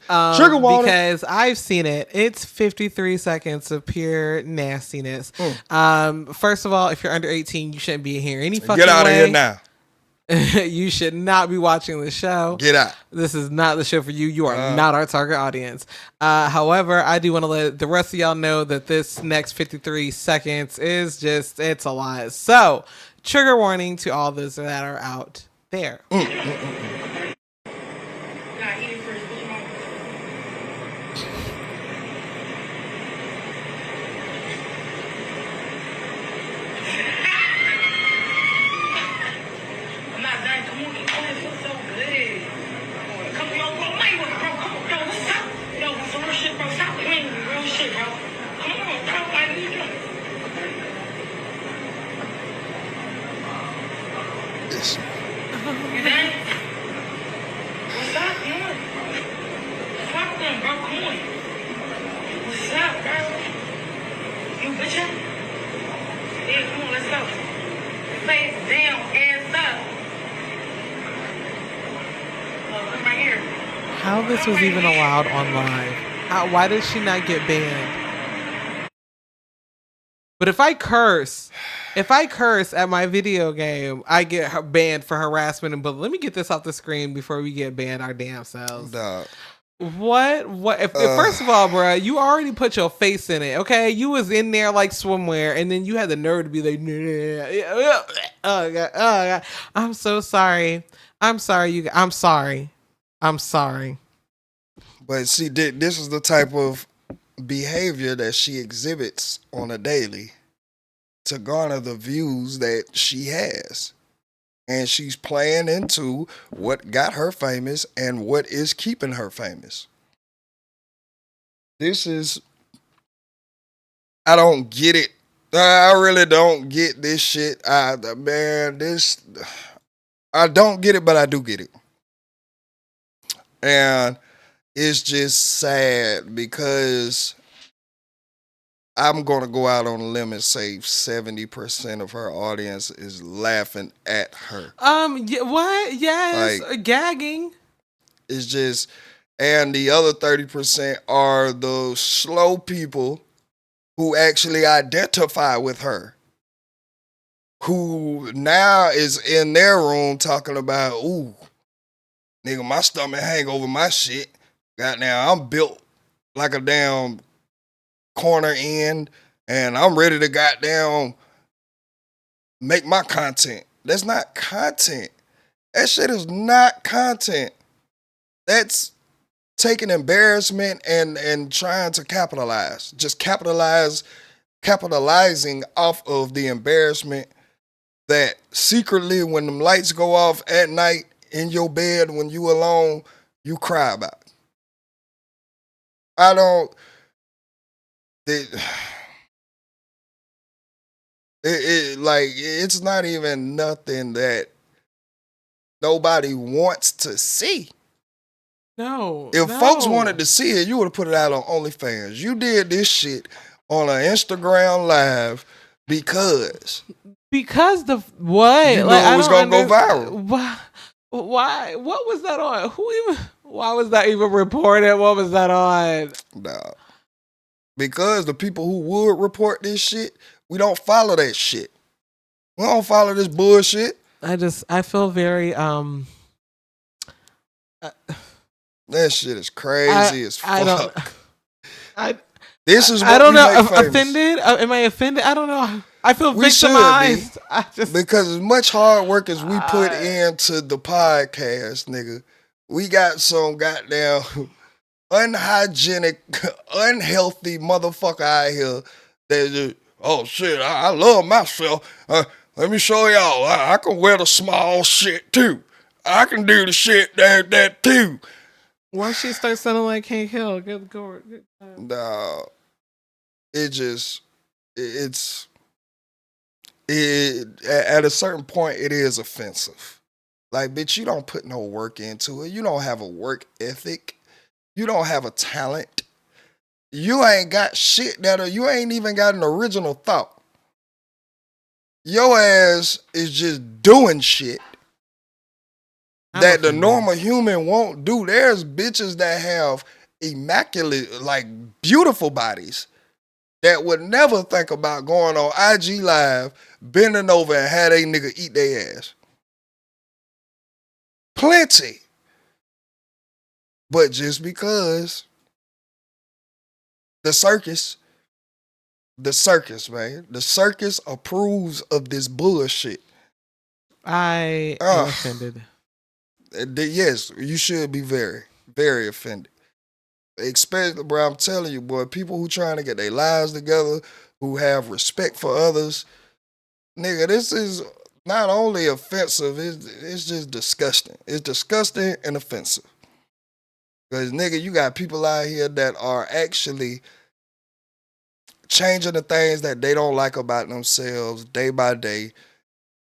Trigger warning. Because I've seen it. It's 53 seconds of pure nastiness. First of all, if you're under 18, you shouldn't be here any fucking way. Get out of here now. You should not be watching the show. Get out. This is not the show for you. You are not our target audience. However, I do want to let the rest of y'all know that this next 53 seconds is just, it's a lot. So, trigger warning to all those that are out there. how this was even allowed on live. Why did she not get banned? But if I curse at my video game, I get banned for harassment. But let me get this off the screen before we get banned our damn selves. Dog. What? If first of all, bro, you already put your face in it, okay? You was in there like swimwear, and then you had the nerve to be like, oh God. I'm so sorry. I'm sorry. I'm sorry. But see, this is the type of behavior that she exhibits on a daily to garner the views that she has. And she's playing into what got her famous and what is keeping her famous. I don't get it. I really don't get this shit. I don't get it, but I do get it. And it's just sad because I'm going to go out on a limb and say 70% of her audience is laughing at her. What? Yes, like, gagging. It's just, and the other 30% are those slow people who actually identify with her, who now is in their room talking about, ooh, nigga, my stomach hang over my shit. Goddamn, I'm built like a damn corner end, and I'm ready to goddamn make my content. That's not content. That shit is not content. That's taking embarrassment and trying to capitalize. Just capitalizing off of the embarrassment that secretly when them lights go off at night in your bed when you alone, you cry about. I don't. It's not even nothing that nobody wants to see. No. If folks wanted to see it, you would have put it out on OnlyFans. You did this shit on an Instagram live because the what? You know it was gonna go viral. Why? What was that on? Why was that even reported? What was that on? Nah. Because the people who would report this shit, we don't follow that shit. We don't follow this bullshit. I feel very that shit is crazy as fuck. This is what I don't know. Offended? Am I offended? I don't know. I feel victimized. Because as much hard work as we put into the podcast, nigga, we got some goddamn unhygienic, unhealthy motherfucker out here that just, oh shit, I love myself. Let me show y'all. I can wear the small shit too. I can do the shit that too. Once she starts sounding like Hank Hill, good God. No, at a certain point, it is offensive. Like, bitch, you don't put no work into it. You don't have a work ethic. You don't have a talent. You ain't got shit you ain't even got an original thought. Your ass is just doing shit that the normal human won't do. There's bitches that have immaculate, like beautiful bodies that would never think about going on IG Live, bending over and have a nigga eat their ass. Plenty. But just because the circus, man. The circus approves of this bullshit. I am offended. Yes, you should be very, very offended. Especially, bro, I'm telling you, boy, people who trying to get their lives together, who have respect for others, nigga, this is not only offensive, it's just disgusting. It's disgusting and offensive. Because, nigga, you got people out here that are actually changing the things that they don't like about themselves day by day,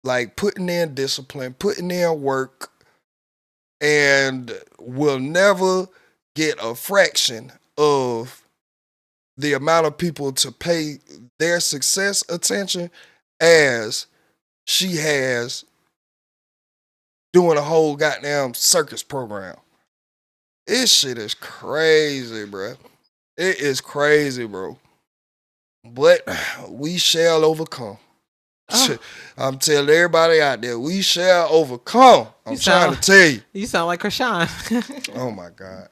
like putting in discipline, putting in work, and will never get a fraction of the amount of people to pay their success attention as she has doing a whole goddamn circus program. This shit is crazy, bro. It is crazy, bro. But we shall overcome. Oh. I'm telling everybody out there, we shall overcome. I'm trying to tell you. You sound like Krishan. Oh my God.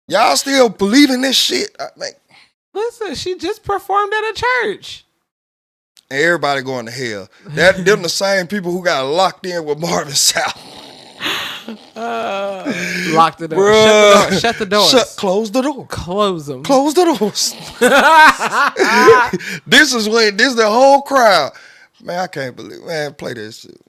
Y'all still believe in this shit? Listen, she just performed at a church. Everybody going to hell. Them the same people who got locked in with Marvin South. Lock the door. Shut the doors. Close the door. Close them. Close the doors. This is the whole crowd. Man, I can't believe. Man, play this shit.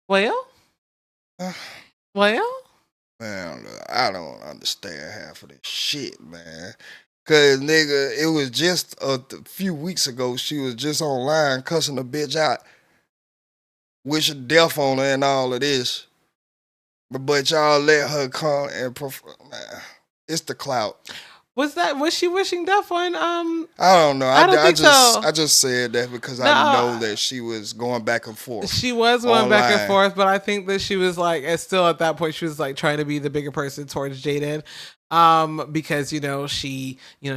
Well, man, I don't understand half of this shit, man. Cause nigga, it was just a few weeks ago. She was just online cussing the bitch out, wishing death on her and all of this. But y'all let her come and perform. Man, it's the clout. Was she wishing death on? I don't know. I just said that because I know that she was going back and forth. She was going back and forth, but I think that she was like, still at that point, she was like trying to be the bigger person towards Jaden, because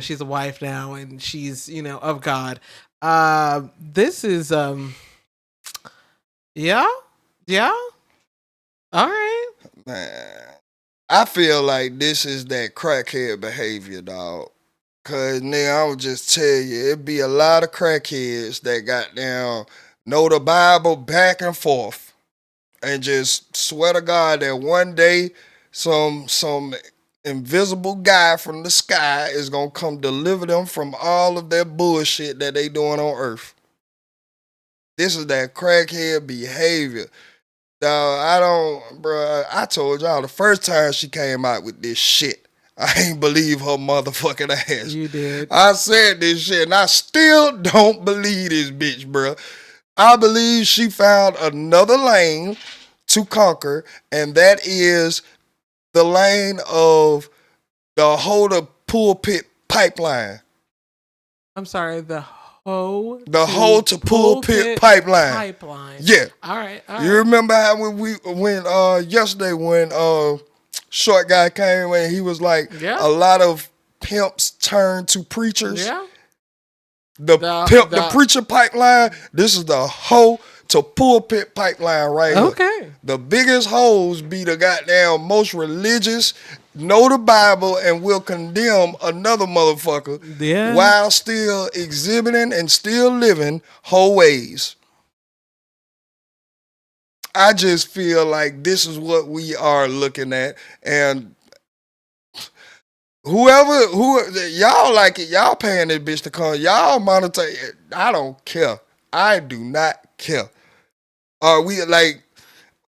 she's a wife now and she's of God. This is yeah, all right, man. I feel like this is that crackhead behavior, dog. Cause nigga, I would just tell you, it be a lot of crackheads that got down, know the Bible back and forth, and just swear to God that one day some invisible guy from the sky is gonna come deliver them from all of their bullshit that they doing on earth. This is that crackhead behavior. I told y'all the first time she came out with this shit, I ain't believe her motherfucking ass. You did. I said this shit, and I still don't believe this bitch, bro. I believe she found another lane to conquer, and that is the lane of the Holder pulpit pipeline. I'm sorry, the hoe to pulpit pipeline. Yeah. All right. You remember how when yesterday when short guy came and he was like, a lot of pimps turn to preachers. Yeah. The preacher pipeline. This is the hoe to pulpit pipeline right here. Okay. The biggest hoes be the goddamn most religious, know the Bible, and will condemn another motherfucker while still exhibiting and still living hoe ways. I just feel like this is what we are looking at, and who y'all like it, y'all paying this bitch to come, y'all monitor it. I don't care. I do not care.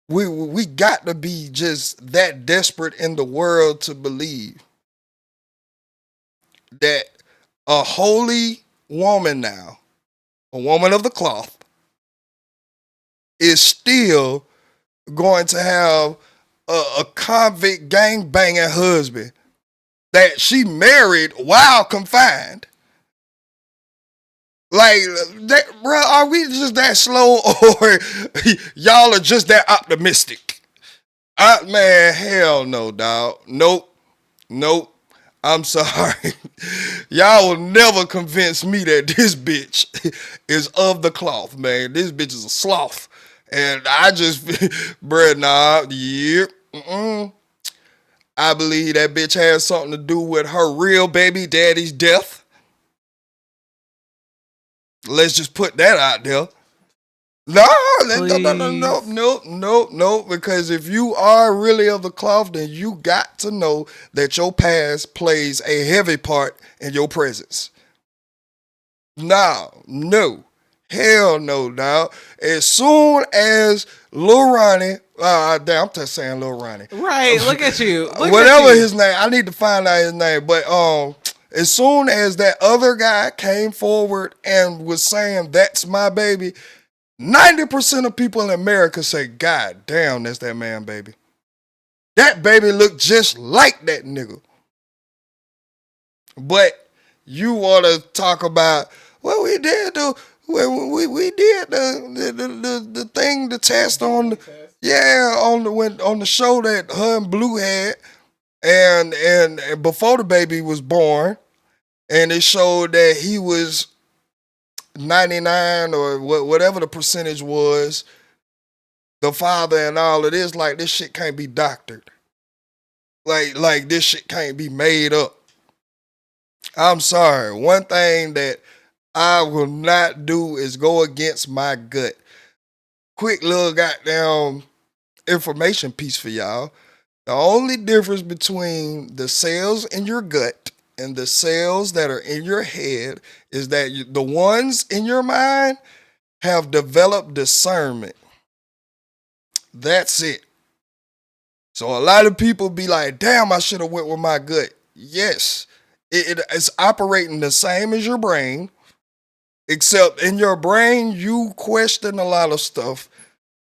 We got to be just that desperate in the world to believe that a holy woman now, a woman of the cloth, is still going to have a convict gang banging husband that she married while confined. Like, bro, are we just that slow, or y'all are just that optimistic? Man, hell no, dog. Nope. I'm sorry. Y'all will never convince me that this bitch is of the cloth, man. This bitch is a sloth. And I just, bruh, nah, yeah, I believe that bitch has something to do with her real baby daddy's death. Let's just put that out there. No, because if you are really of the cloth, then you got to know that your past plays a heavy part in your presence. No. Hell no, dog. As soon as Lil Ronnie, damn, I'm just saying Lil Ronnie. Right, look at you. Whatever his name, I need to find out his name. But as soon as that other guy came forward and was saying, that's my baby, 90% of people in America say, God damn, that's that man, baby. That baby looked just like that nigga. But you want to talk about, well, we did we did the thing, the test on on the show that her and Blue had, and before the baby was born, and it showed that he was 99 or whatever the percentage was, the father and all of this. Like, this shit can't be doctored. Like this shit can't be made up. I'm sorry. One thing that I will not do is go against my gut. Quick little goddamn information piece for y'all. The only difference between the cells in your gut and the cells that are in your head is that the ones in your mind have developed discernment. That's it. So a lot of people be like, damn, I should have went with my gut. Yes, it's operating the same as your brain, except in your brain, you question a lot of stuff.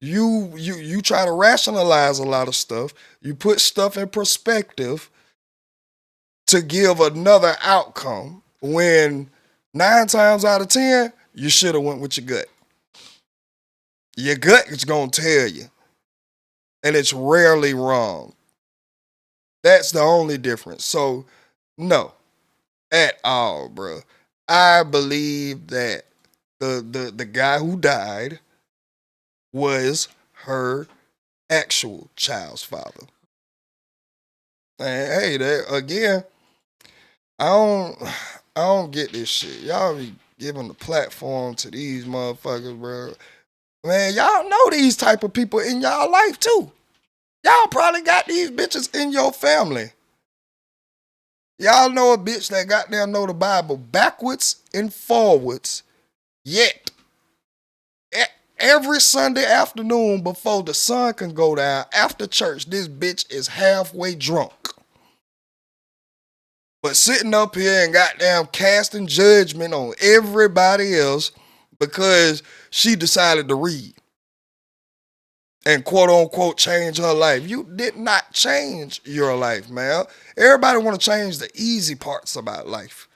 You try to rationalize a lot of stuff. You put stuff in perspective to give another outcome, when 9 times out of 10, you should have went with your gut. Your gut is going to tell you, and it's rarely wrong. That's the only difference. So, no, at all, bro. I believe that the guy who died was her actual child's father. And hey, that again, I don't get this shit. Y'all be giving the platform to these motherfuckers, bro. Man, y'all know these type of people in y'all life too. Y'all probably got these bitches in your family. Y'all know a bitch that goddamn know the Bible backwards and forwards. Yet, every Sunday afternoon before the sun can go down, after church, this bitch is halfway drunk. But sitting up here and goddamn casting judgment on everybody else because she decided to read and quote unquote change her life. You did not change your life, man. Everybody want to change the easy parts about life.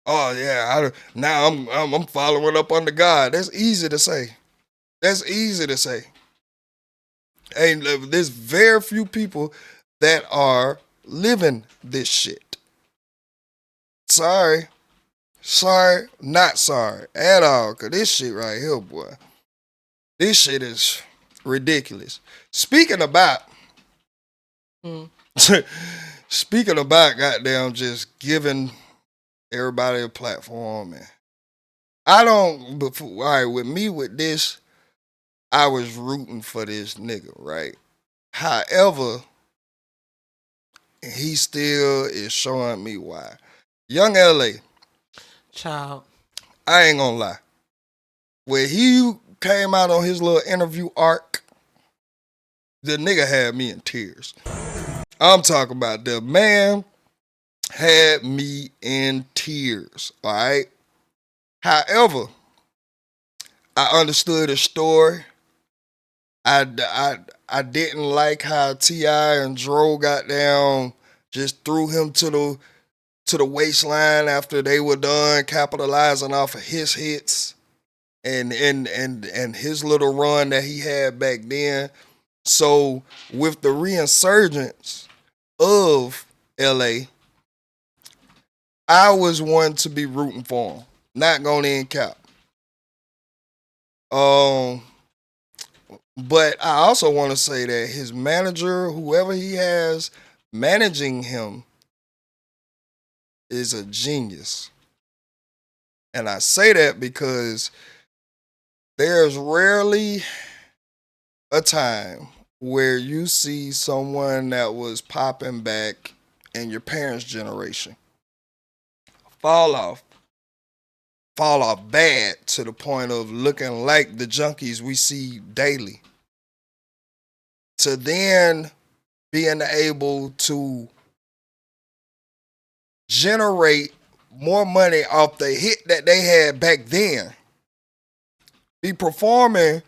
Oh yeah, now I'm following up under God. That's easy to say. That's easy to say. And there's very few people that are living this shit. Sorry, not sorry at all. Cause this shit right here, boy, this shit is ridiculous. Speaking about goddamn just giving everybody a platform, man. I don't. Before, all right, with me with this, I was rooting for this nigga, right? However, he still is showing me why. Young LA, Child. I ain't gonna lie. When he came out on his little interview arc, the nigga had me in tears. I'm talking about the man had me in tears, all right? However, I understood his story. I didn't like how T.I. and Dro got down, just threw him to the waistline after they were done capitalizing off of his hits and his little run that he had back then. So with the reinsurgence of LA, I was one to be rooting for him. Not gonna end cap. But I also want to say that his manager, whoever he has managing him, is a genius. And I say that because there's rarely a time where you see someone that was popping back in your parents' generation fall off bad to the point of looking like the junkies we see daily, to then being able to generate more money off the hit that they had back then, be performing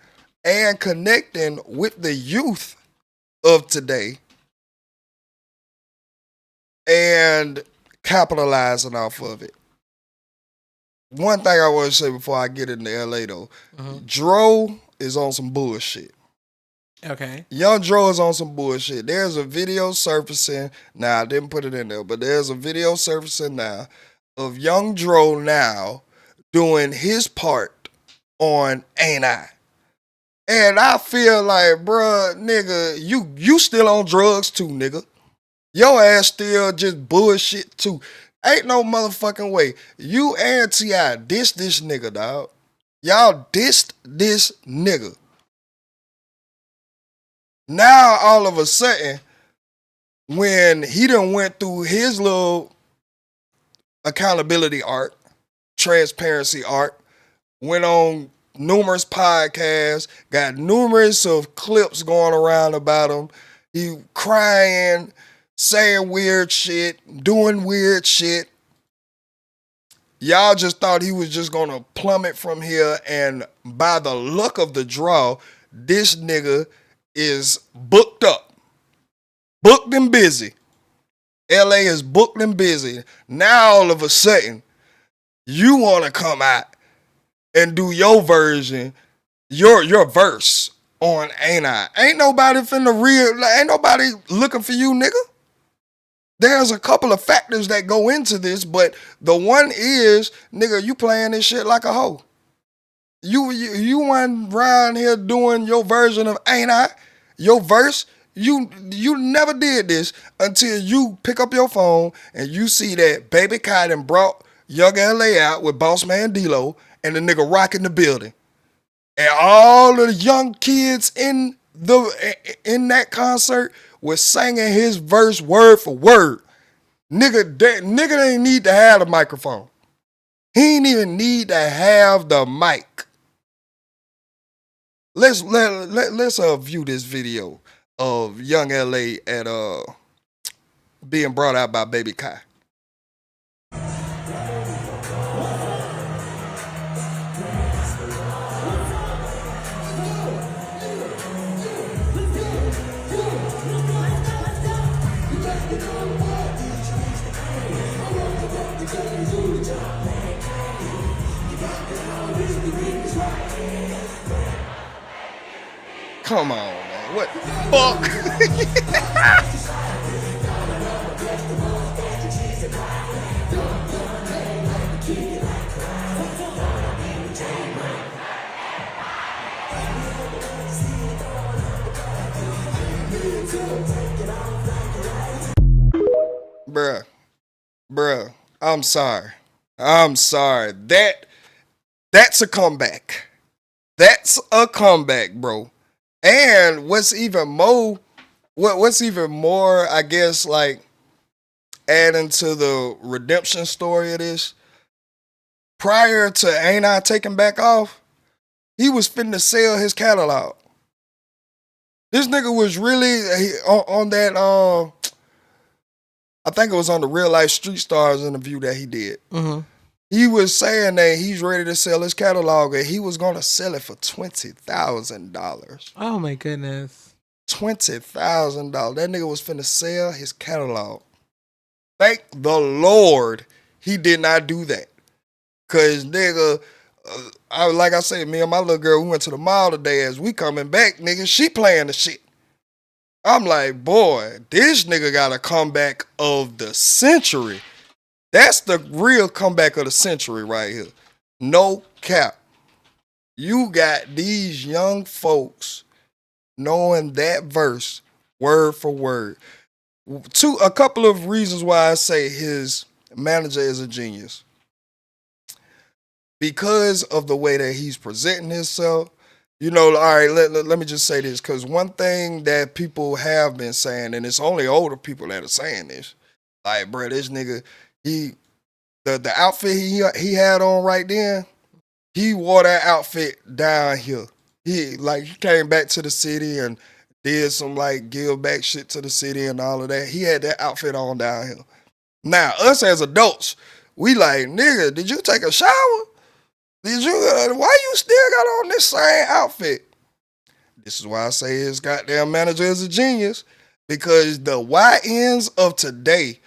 and connecting with the youth of today and capitalizing off of it. One thing I want to say before I get into LA though, Dro is on some bullshit. Okay. Young Dro is on some bullshit. There's a video surfacing. Now, I didn't put it in there, but there's a video surfacing now of Young Dro now doing his part on Ain't I. And I feel like, bruh, nigga, you still on drugs too, nigga. Your ass still just bullshit too. Ain't no motherfucking way. You and T.I. dissed this nigga, dog. Y'all dissed this nigga. Now, all of a sudden, when he done went through his little accountability arc, transparency arc, went on numerous podcasts, got numerous of clips going around about him. He crying, saying weird shit, doing weird shit. Y'all just thought he was just gonna plummet from here, and by the luck of the draw, this nigga is booked up. Booked and busy. LA is booked and busy. Now all of a sudden, you wanna come out and do your version, your verse on Ain't I. Ain't nobody ain't nobody looking for you, nigga. There's a couple of factors that go into this, but the one is, nigga, you playing this shit like a hoe. You went around here doing your version of Ain't I, your verse. You never did this until you pick up your phone and you see that Baby Kai done brought Young LA out with Boss Man D-Lo and the nigga rocking the building. And all of the young kids in that concert was singing his verse word for word. Nigga didn't need to have the microphone. He didn't even need to have the mic. Let's view this video of Young LA at being brought out by Baby Kai. Come on, man. What the fuck? Bruh, I'm sorry. That's a comeback. That's a comeback, bro. And what's even more, I guess, like, adding to the redemption story of this, prior to Ain't I taking back off, he was finna sell his catalog. This nigga was really on that, I think it was on the Real Life Street Stars interview that he did. Mm-hmm. He was saying that he's ready to sell his catalog and he was going to sell it for $20,000. Oh my goodness. $20,000. That nigga was finna sell his catalog. Thank the Lord he did not do that. Cause nigga, like I said, me and my little girl, we went to the mall today. As we coming back, nigga, she playing the shit. I'm like, boy, this nigga got a comeback of the century. That's the real comeback of the century right here. No cap. You got these young folks knowing that verse word for word. A couple of reasons why I say his manager is a genius. Because of the way that he's presenting himself. You know, all right, let me just say this, because one thing that people have been saying, and it's only older people that are saying this, like, bro, this nigga, the outfit he had on right then, he wore that outfit down here. He came back to the city and did some like give back shit to the city and all of that. He had that outfit on down here. Now, us as adults, we like, nigga, did you take a shower? Did you? Why you still got on this same outfit? This is why I say his goddamn manager is a genius, because the YNs of today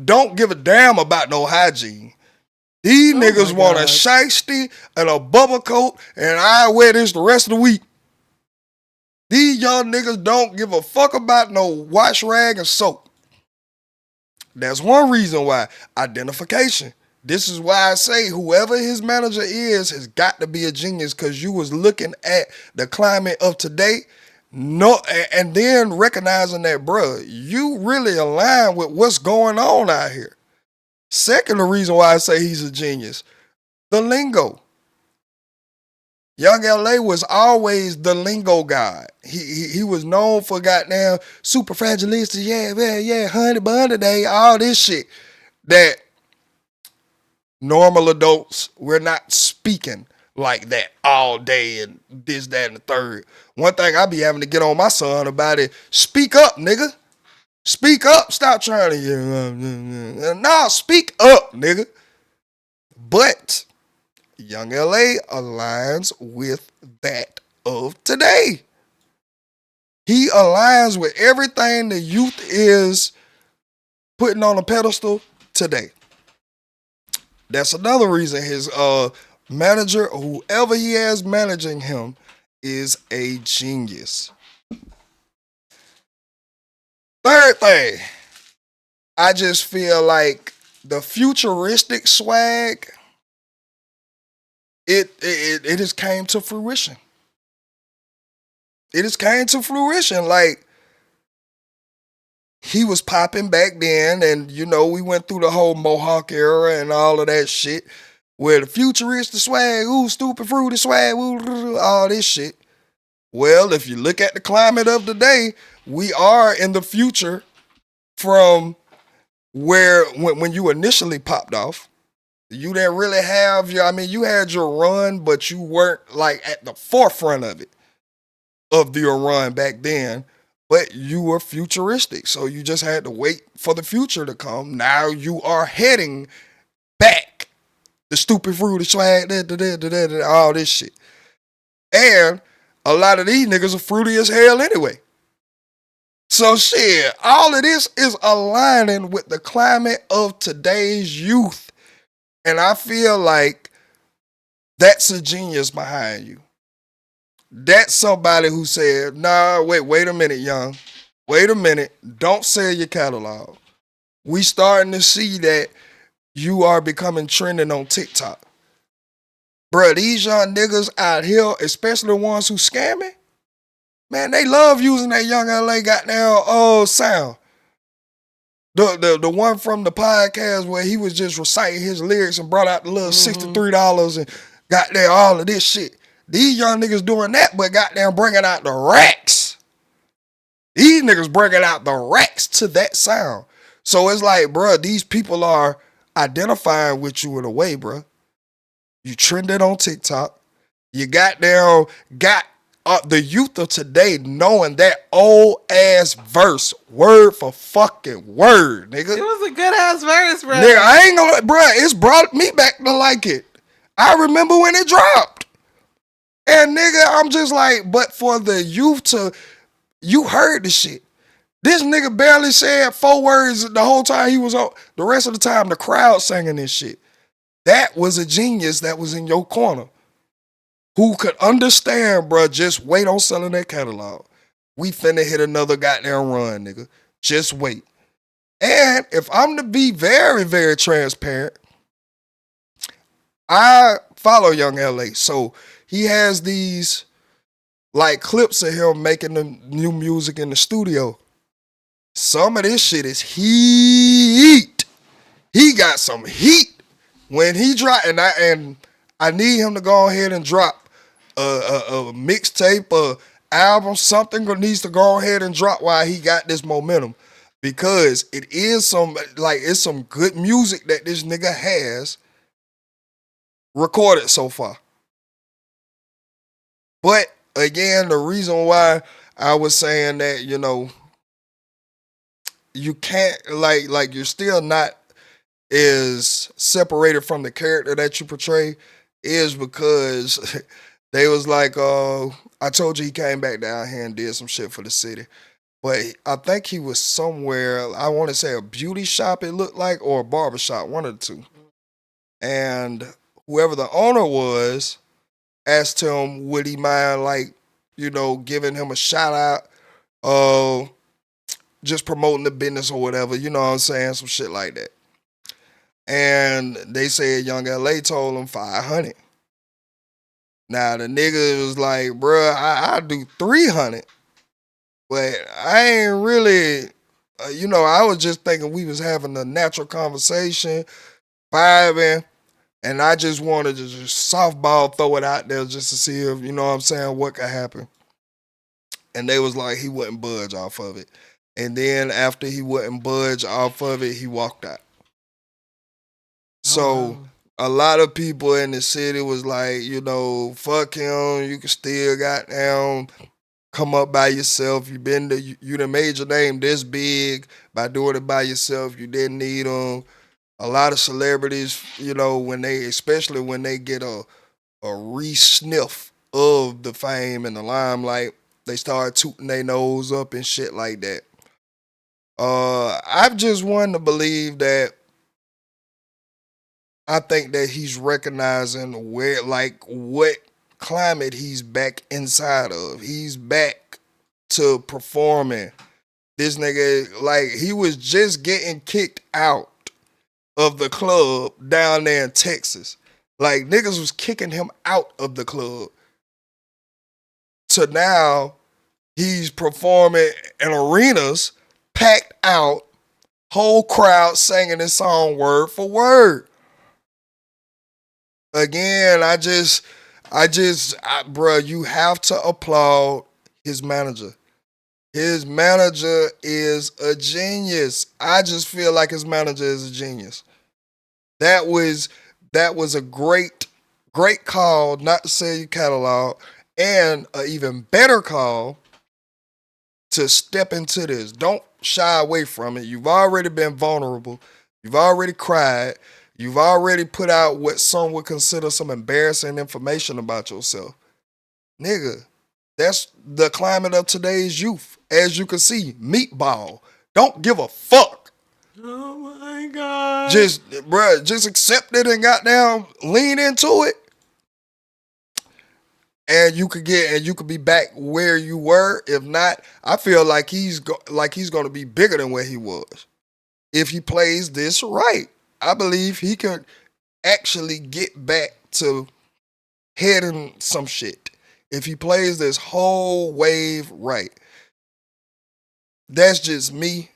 don't give a damn about no hygiene. These niggas want a shiesty and a bubble coat, and I wear this the rest of the week. These young niggas don't give a fuck about no wash rag and soap. That's one reason why. Identification. This is why I say whoever his manager is has got to be a genius, because you was looking at the climate of today, and then recognizing that, bruh, you really align with what's going on out here. Second, the reason why I say he's a genius, the lingo. Young LA was always the lingo guy. He was known for goddamn super fragilistic, yeah, honey bun today, all this shit that normal adults, we're not speaking like that all day and this, that, and the third. One thing I be having to get on my son about it, speak up, nigga. Speak up. Stop trying to, nah, speak up, nigga. But Young LA aligns with that of today. He aligns with everything the youth is putting on a pedestal today. That's another reason his manager, whoever he has managing him, is a genius. Third thing, I just feel like the futuristic swag, it has came to fruition. It has came to fruition. Like, he was popping back then, and you know, we went through the whole Mohawk era and all of that shit, where the futuristic swag, ooh, stupid fruity swag, ooh, all this shit. Well, if you look at the climate of the day, we are in the future from where when you initially popped off. You didn't really have you had your run, but you weren't like at the forefront of it, of your run back then. But you were futuristic, so you just had to wait for the future to come. Now you are heading back. The stupid fruity swag, all this shit. And a lot of these niggas are fruity as hell anyway. So shit, all of this is aligning with the climate of today's youth. And I feel like that's a genius behind you. That's somebody who said, nah, wait a minute, young. Wait a minute. Don't sell your catalog. We starting to see that you are becoming trending on TikTok. Bruh, these young niggas out here, especially the ones who scamming, man, they love using that Young LA goddamn sound. The one from the podcast where he was just reciting his lyrics and brought out the little $63 and goddamn all of this shit. These young niggas doing that, but goddamn bringing out the racks. These niggas bringing out the racks to that sound. So it's like, bruh, these people are identifying with you in a way, bruh. You trended on TikTok. You got the youth of today knowing that old ass verse, word for fucking word, nigga. It was a good ass verse, bro. Nigga, I ain't gonna, bruh, it's brought me back to like it. I remember when it dropped. And nigga, I'm just like, but for the youth you heard the shit. This nigga barely said 4 words the whole time he was on. The rest of the time, the crowd singing this shit. That was a genius that was in your corner. Who could understand, bruh, just wait on selling that catalog. We finna hit another goddamn run, nigga. Just wait. And if I'm to be very, very transparent, I follow Young LA. So he has these like clips of him making the new music in the studio. Some of this shit is heat. He got some heat when he dropped, and I need him to go ahead and drop a mixtape, a album, something needs to go ahead and drop while he got this momentum, because it is it's some good music that this nigga has recorded so far. But again, the reason why I was saying that, you can't like you're still not as separated from the character that you portray is because they was like, I told you he came back down here and did some shit for the city. But I think he was somewhere, I want to say a beauty shop it looked like, or a barber shop, one of the two. And whoever the owner was asked him, would he mind giving him a shout out, just promoting the business or whatever, you know what I'm saying? Some shit like that. And they said Young LA told him 500. Now the nigga was like, bruh, I do 300. But I ain't really, I was just thinking we was having a natural conversation, vibing, and I just wanted to just softball throw it out there just to see if, you know what I'm saying, what could happen. And they was like, he wouldn't budge off of it. And then after he wouldn't budge off of it, he walked out. So a lot of people in the city was like, fuck him. You can still goddamn come up by yourself. You done made your name this big by doing it by yourself. You didn't need them. A lot of celebrities, especially when they get a re-sniff of the fame and the limelight, they start tooting their nose up and shit like that. I've just wanted to believe that I think that he's recognizing what climate he's back inside of. He's back to performing. This nigga, he was just getting kicked out of the club down there in Texas. Like, niggas was kicking him out of the club. To now, he's performing in arenas, packed out, whole crowd singing his song word for word. Again, bruh, you have to applaud his manager. His manager is a genius. I just feel like his manager is a genius. That was a great call not to sell your catalog, and an even better call to step into this. Don't shy away from it. You've already been vulnerable. You've already cried. You've already put out what some would consider some embarrassing information about yourself. Nigga, that's the climate of today's youth. As you can see, Meatball. Don't give a fuck. Oh my God. Just accept it and goddamn lean into it. And you could be back where you were. If not, I feel like he's going to be bigger than where he was. If he plays this right, I believe he could actually get back to heading some shit. If he plays this whole wave right. That's just me.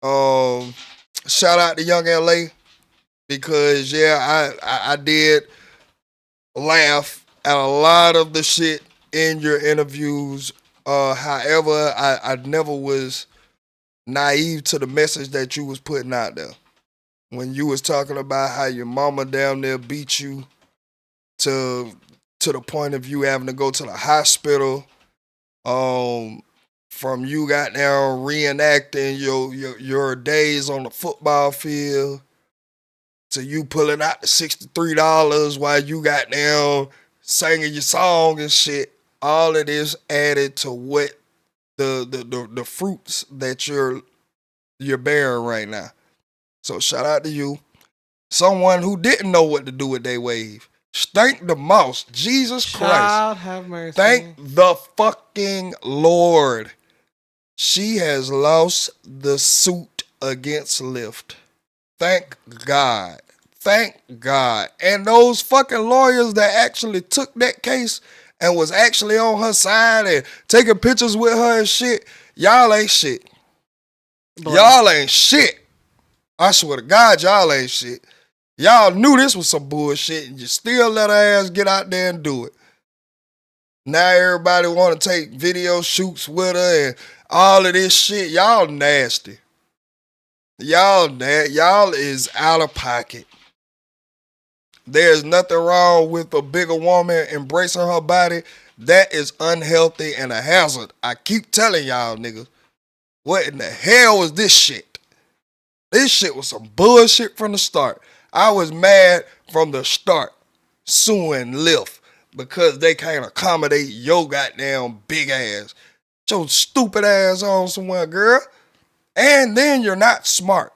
Shout out to Young LA, because I did laugh at a lot of the shit in your interviews. However, I never was naive to the message that you was putting out there. When you was talking about how your mama down there beat you to the point of you having to go to the hospital, from you got down reenacting your days on the football field, to you pulling out the $63 while you got down singing your song and shit. All of this added to what the fruits that you're bearing right now. So shout out to you. Someone who didn't know what to do with their wave. Thank the mouse. Jesus Christ. Child have mercy. Thank the fucking Lord. She has lost the suit against Lyft. Thank God. Thank God. And those fucking lawyers that actually took that case and was actually on her side and taking pictures with her and shit, y'all ain't shit. Boy. Y'all ain't shit. I swear to God, y'all ain't shit. Y'all knew this was some bullshit and you still let her ass get out there and do it. Now everybody want to take video shoots with her and all of this shit. Y'all nasty. Y'all is out of pocket. There's nothing wrong with a bigger woman embracing her body. That is unhealthy and a hazard. I keep telling y'all niggas. What in the hell was this shit? This shit was some bullshit from the start. I was mad from the start. Suing Lyft because they can't accommodate your goddamn big ass. Get your stupid ass on somewhere, girl. And then you're not smart.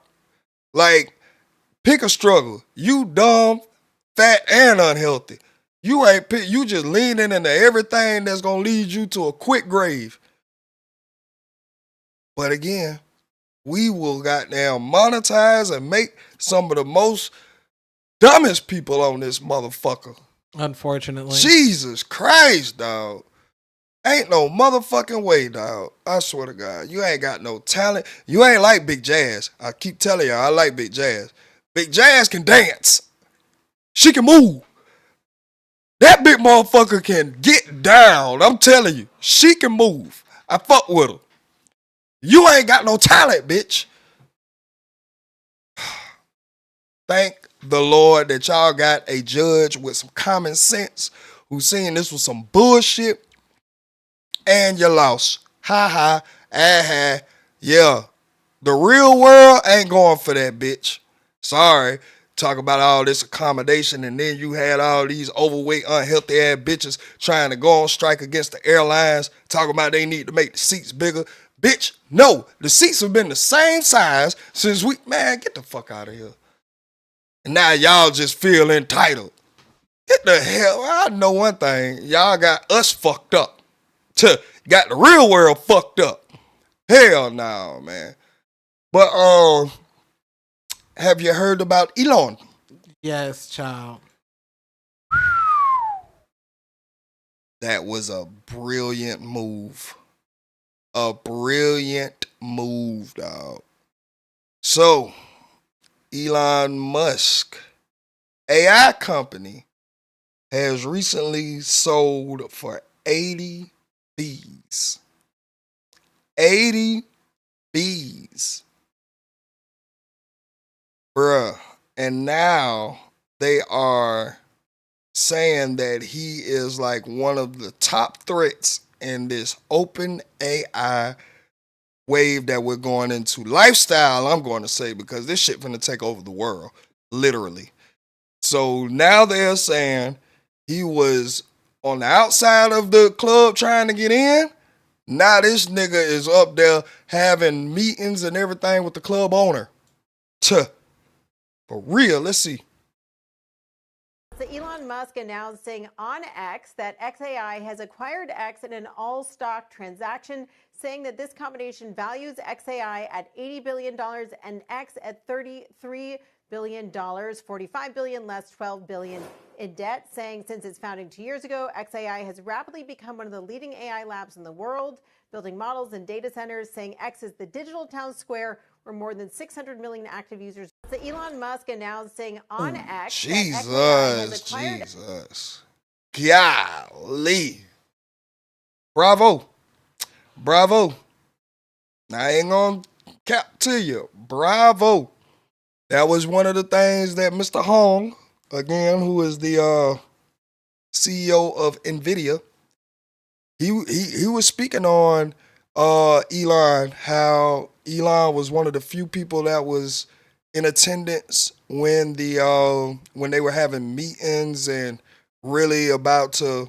Like, pick a struggle. You dumb, fat, and unhealthy. You just leaning into everything that's gonna lead you to a quick grave. But again, we will goddamn monetize and make some of the most dumbest people on this motherfucker. Unfortunately. Jesus Christ, dog. Ain't no motherfucking way, dog. I swear to God. You ain't got no talent. You ain't like Big Jazz. I keep telling y'all, I like Big Jazz. Big Jazz can dance. She can move. That big motherfucker can get down. I'm telling you. She can move. I fuck with her. You ain't got no talent, bitch. Thank the Lord that y'all got a judge with some common sense who seen this was some bullshit and you lost. Ha ha. Ah. Yeah. The real world ain't going for that, bitch. Sorry. Talk about all this accommodation and then you had all these overweight, unhealthy ass bitches trying to go on strike against the airlines, talking about they need to make the seats bigger. Bitch, no. The seats have been the same size since man, get the fuck out of here. And now y'all just feel entitled. Get the hell, I know one thing. Y'all got us fucked up. Got the real world fucked up. Hell no, man. But have you heard about Elon? Yes, child. That was a brilliant move. A brilliant move, dog. So, Elon Musk, AI company, has recently sold for 80 Bs. 80 Bs. Bruh. And now they are saying that he is like one of the top threats in this open AI wave that we're going into. Lifestyle, I'm going to say, because this shit finna take over the world. Literally. So now they're saying he was on the outside of the club trying to get in. Now this nigga is up there having meetings and everything with the club owner. For real, let's see. So Elon Musk announcing on X that XAI has acquired X in an all-stock transaction, saying that this combination values XAI at $80 billion and X at $33 billion, $45 billion less $12 billion in debt, saying since its founding 2 years ago, XAI has rapidly become one of the leading AI labs in the world, building models and data centers, saying X is the digital town square where more than 600 million active users. So Elon Musk announcing on X that XAI has acquired. Jesus. Golly. Bravo. Bravo. I ain't gonna cap to you. Bravo. That was one of the things that Mr. Hong, again, who is the CEO of NVIDIA, he was speaking on Elon, how Elon was one of the few people that was in attendance when they were having meetings and really about to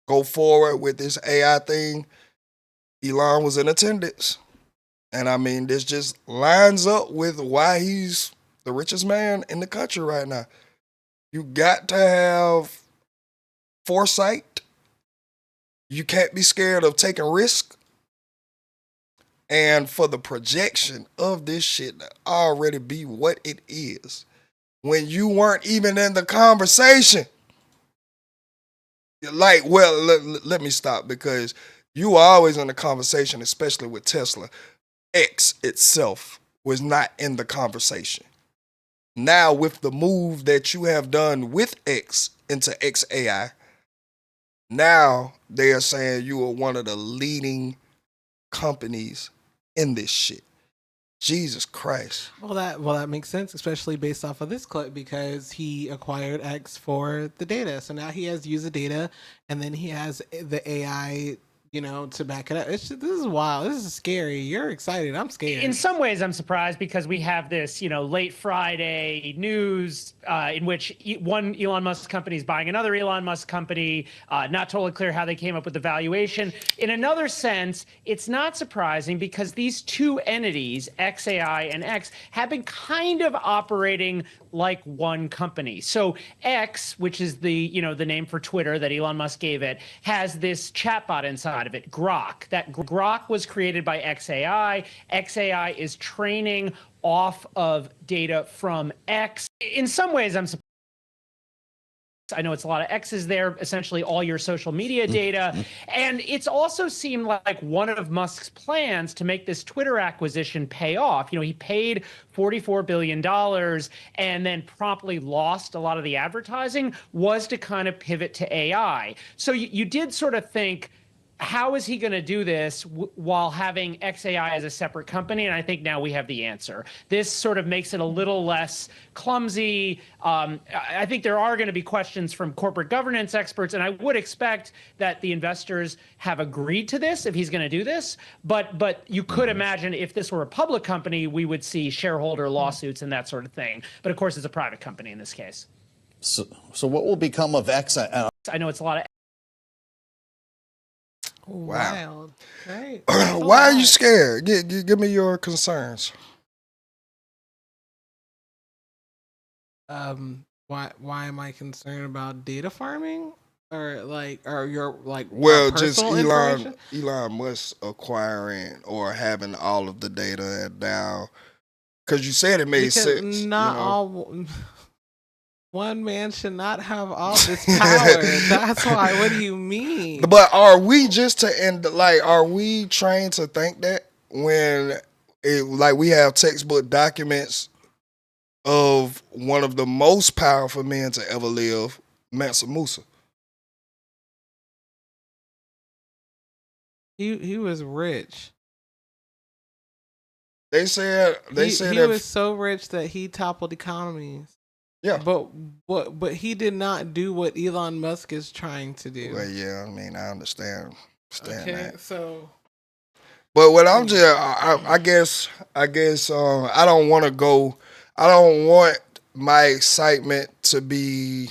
go forward with this AI thing. Elon was in attendance. And I mean, this just lines up with why he's the richest man in the country right now. You got to have foresight. You can't be scared of taking risk. And for the projection of this shit to already be what it is, when you weren't even in the conversation. Like, well, let me stop because you were always in the conversation, especially with Tesla. X itself was not in the conversation. Now, with the move that you have done with X into XAI, now they are saying you are one of the leading companies in this shit. Jesus Christ. Well, that makes sense, especially based off of this clip, because he acquired X for the data. So now he has to use the data, and then he has the AI, to back it up. This is wild. This is scary. You're excited. I'm scared. In some ways, I'm surprised because we have this, late Friday news in which one Elon Musk company is buying another Elon Musk company. Not totally clear how they came up with the valuation. In another sense, it's not surprising because these two entities, XAI and X, have been kind of operating like one company. So X, which is the name for Twitter that Elon Musk gave it, has this chatbot inside of it, Grok. That Grok was created by XAI. XAI is training off of data from X. In some ways, I know it's a lot of X's there, essentially all your social media data. And it's also seemed like one of Musk's plans to make this Twitter acquisition pay off. He paid $44 billion and then promptly lost a lot of the advertising, was to kind of pivot to AI. So you did sort of think, how is he going to do this while having XAI as a separate company? And I think now we have the answer. This sort of makes it a little less clumsy. I think there are going to be questions from corporate governance experts, and I would expect that the investors have agreed to this if he's going to do this. But you could imagine if this were a public company, we would see shareholder lawsuits and that sort of thing. But of course, it's a private company in this case. So what will become of XAI? I know it's a lot of. Wild. Right. Why are you scared? Give me your concerns. Why am I concerned about data farming? Or your Well, just Elon Musk acquiring or having all of the data and now, because you said it made sense. Not all. One man should not have all this power. That's why. What do you mean? But are we just to end? Like, are we trained to think that when we have textbook documents of one of the most powerful men to ever live, Mansa Musa? He was rich. They said he was so rich that he toppled economies. Yeah, but he did not do what Elon Musk is trying to do. Well, yeah, I mean, I understand that. So, but what I'm just, I guess, I don't want to go. I don't want my excitement to be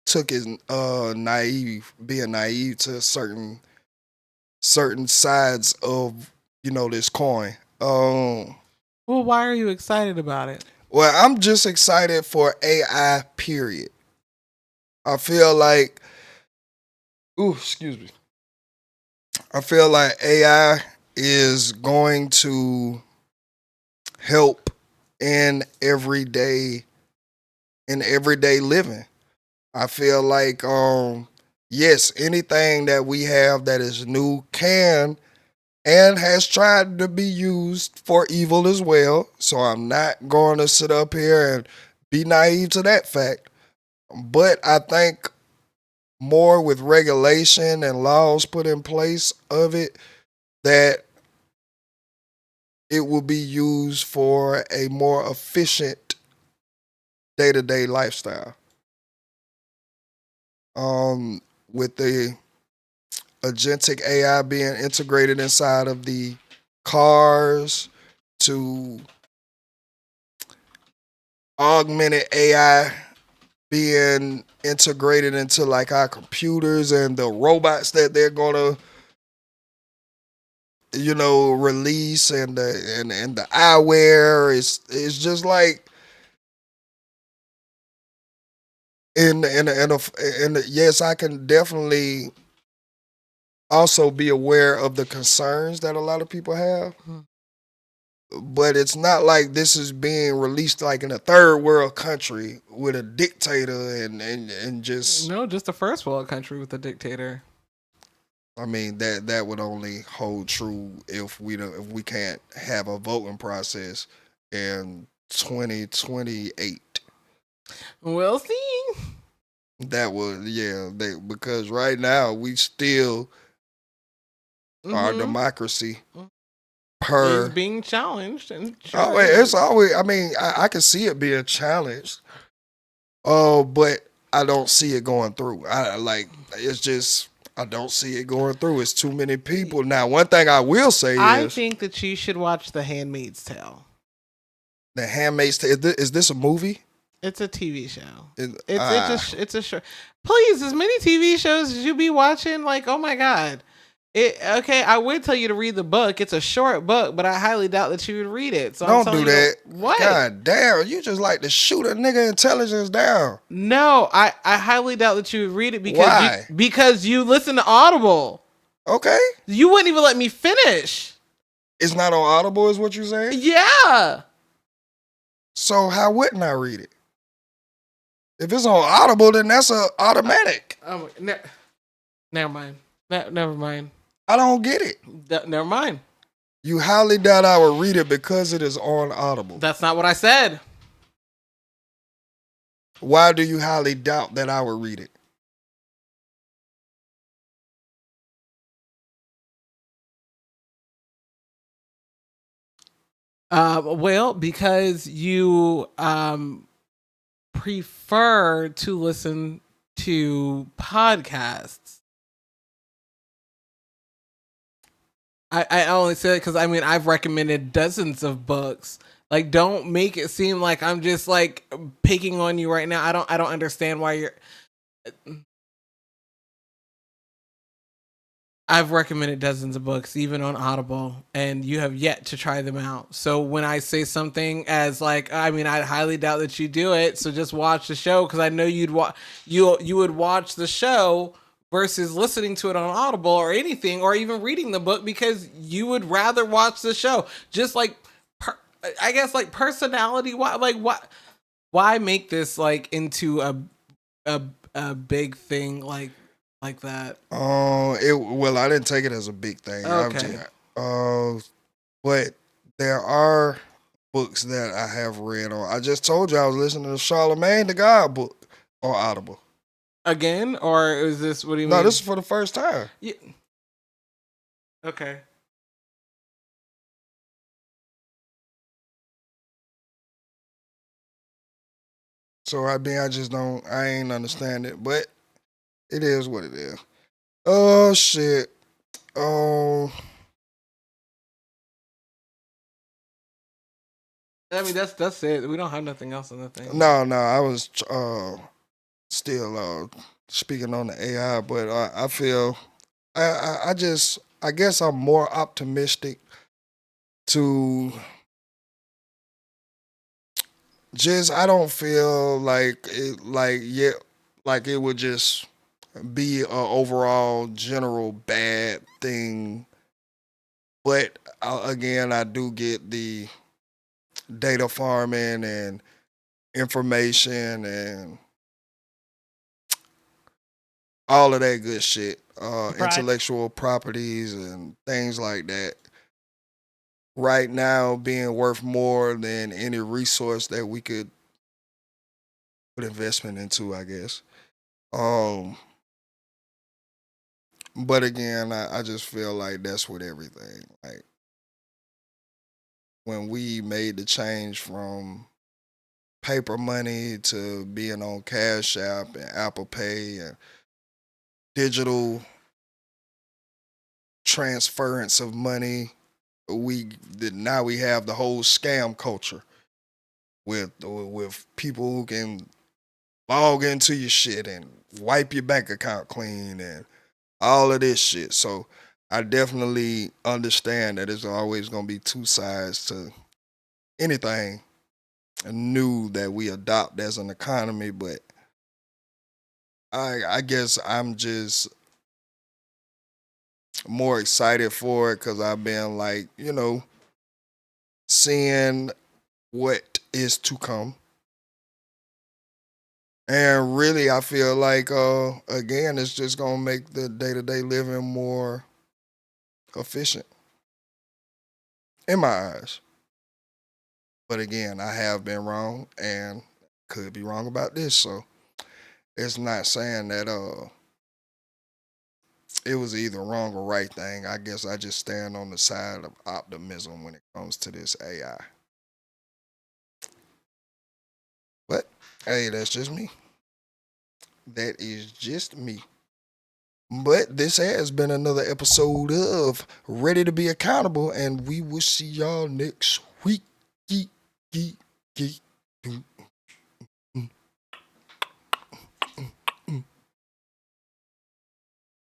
took as being naive to certain sides of this coin. Well, why are you excited about it? Well, I'm just excited for AI, period. I feel like, excuse me. I feel like AI is going to help in everyday living. I feel like, yes, anything that we have that is new can and has tried to be used for evil as well. So I'm not going to sit up here and be naive to that fact. But I think more with regulation and laws put in place of it, that it will be used for a more efficient day-to-day lifestyle. With the agentic AI being integrated inside of the cars, to augmented AI being integrated into like our computers and the robots that they're gonna release, and the eyewear is just like and yes, I can definitely also be aware of the concerns that a lot of people have. but it's not like this is being released like in a third world country with a dictator and just No, just a first world country with a dictator. I mean that would only hold true if we can't have a voting process in 2028. We'll see. That would because right now we still our democracy is being challenged and it's always I mean I can see it being challenged. But I don't see it going through. It's just I don't see it going through. It's too many people. Now, one thing I will say I is think that you should watch The Handmaid's Tale. The Handmaid's Tale. Is this a movie? It's a TV show. It's a show. Please, as many TV shows as you be watching, like, oh my God. Okay, I would tell you to read the book. It's a short book, but I highly doubt that you would read it. So don't do that. What? God damn, you just like to shoot a nigga intelligence down. No, I highly doubt that you would read it Why? Because you listen to Audible. Okay. You wouldn't even let me finish. It's not on Audible, is what you're saying? Yeah. So how wouldn't I read it? If it's on Audible, then that's a automatic. Never mind. Never mind. I don't get it. Never mind. You highly doubt I would read it because it is on Audible. That's not what I said. Why do you highly doubt that I would read it? Well, because you prefer to listen to podcasts. I only say that because I mean I've recommended dozens of books. Like, don't make it seem like I'm just like picking on you right now. I don't understand why you're. I've recommended dozens of books, even on Audible, and you have yet to try them out. So when I say something as like, I mean, I highly doubt that you do it. So just watch the show because I know you would watch the show versus listening to it on Audible or anything, or even reading the book because you would rather watch the show. Just like, I guess, like personality. Why make this like into a big thing like that? Well, I didn't take it as a big thing. Okay. But there are books that I have read on. I just told you I was listening to Charlemagne the God book on Audible. Again, or is this what do you mean? No, this is for the first time. Yeah. Okay. So I ain't understand it, but it is what it is. Oh shit. Oh. I mean that's it. We don't have nothing else on the thing. No, I was still speaking on the AI, but I feel I guess I'm more optimistic to just I don't feel like it would just be a overall general bad thing. But again, I do get the data farming and information and all of that good shit, intellectual properties and things like that. Right now, being worth more than any resource that we could put investment into, I guess. But again, I just feel like that's with everything. Like when we made the change from paper money to being on Cash App and Apple Pay and digital transference of money, now we have the whole scam culture with people who can log into your shit and wipe your bank account clean and all of this shit. So I definitely understand that there's always going to be two sides to anything new that we adopt as an economy, but I guess I'm just more excited for it because I've been like, seeing what is to come. And really, I feel like, again, it's just going to make the day-to-day living more efficient in my eyes. But again, I have been wrong and could be wrong about this. So it's not saying that it was either wrong or right thing. I guess I just stand on the side of optimism when it comes to this AI. But hey, that's just me. That is just me. But this has been another episode of Ready to Be Accountable, and we will see y'all next week.